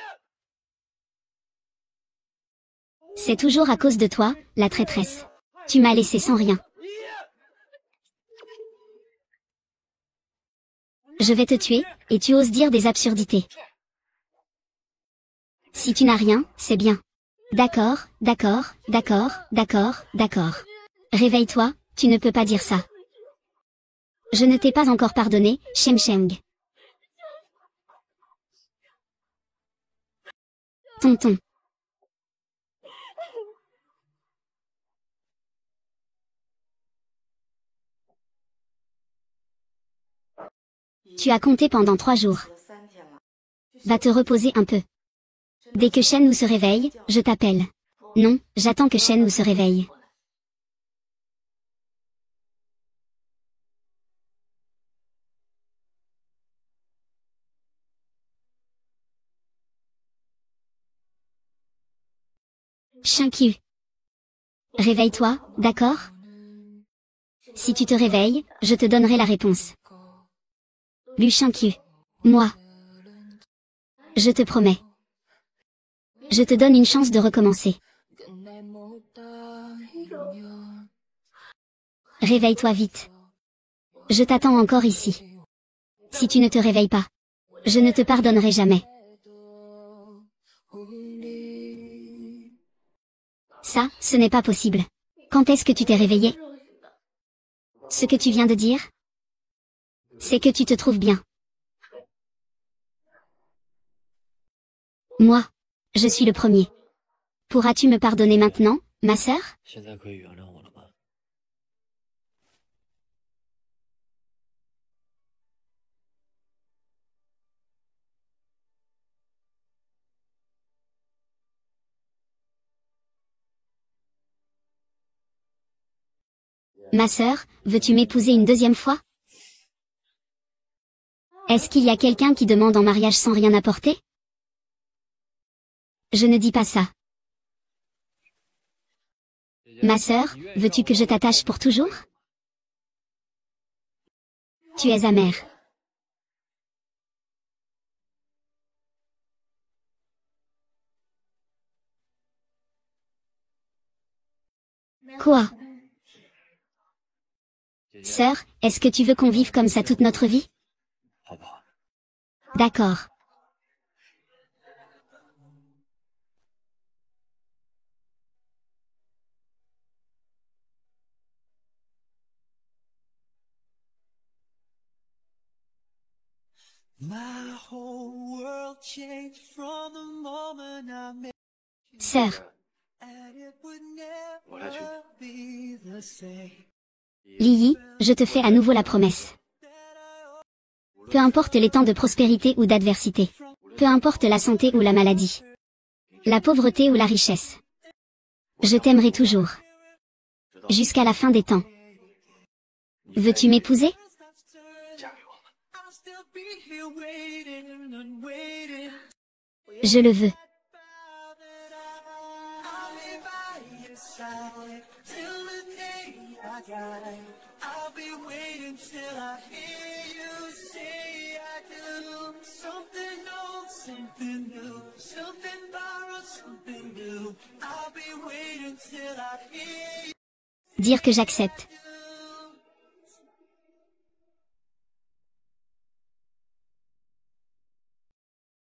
C'est toujours à cause de toi, la traîtresse. Tu m'as laissé sans rien. Je vais te tuer, et tu oses dire des absurdités. Si tu n'as rien, c'est bien. D'accord, d'accord, d'accord, d'accord, d'accord. Réveille-toi, tu ne peux pas dire ça. Je ne t'ai pas encore pardonné, Shem Sheng. Tonton. Tu as compté pendant 3 jours. Va te reposer un peu. Dès que Shen Wu se réveille, je t'appelle. Non, j'attends que Shen Wu se réveille. Shinkyu. Réveille-toi, d'accord? Si tu te réveilles, je te donnerai la réponse. Lu Shinkyu. Moi. Je te promets. Je te donne une chance de recommencer. Réveille-toi vite. Je t'attends encore ici. Si tu ne te réveilles pas, je ne te pardonnerai jamais. Ça, ce n'est pas possible. Quand est-ce que tu t'es réveillé? Ce que tu viens de dire, c'est que tu te trouves bien. Moi, je suis le premier. Pourras-tu me pardonner maintenant, ma sœur? Ma sœur, veux-tu m'épouser une deuxième fois? Est-ce qu'il y a quelqu'un qui demande en mariage sans rien apporter? Je ne dis pas ça. Ma sœur, veux-tu que je t'attache pour toujours? Tu es amère. Quoi? Sœur, est-ce que tu veux qu'on vive comme ça toute notre vie? D'accord. Sœur. Lily, je te fais à nouveau la promesse. Peu importe les temps de prospérité ou d'adversité. Peu importe la santé ou la maladie. La pauvreté ou la richesse. Je t'aimerai toujours. Jusqu'à la fin des temps. Veux-tu m'épouser? Je le veux. Dire que j'accepte.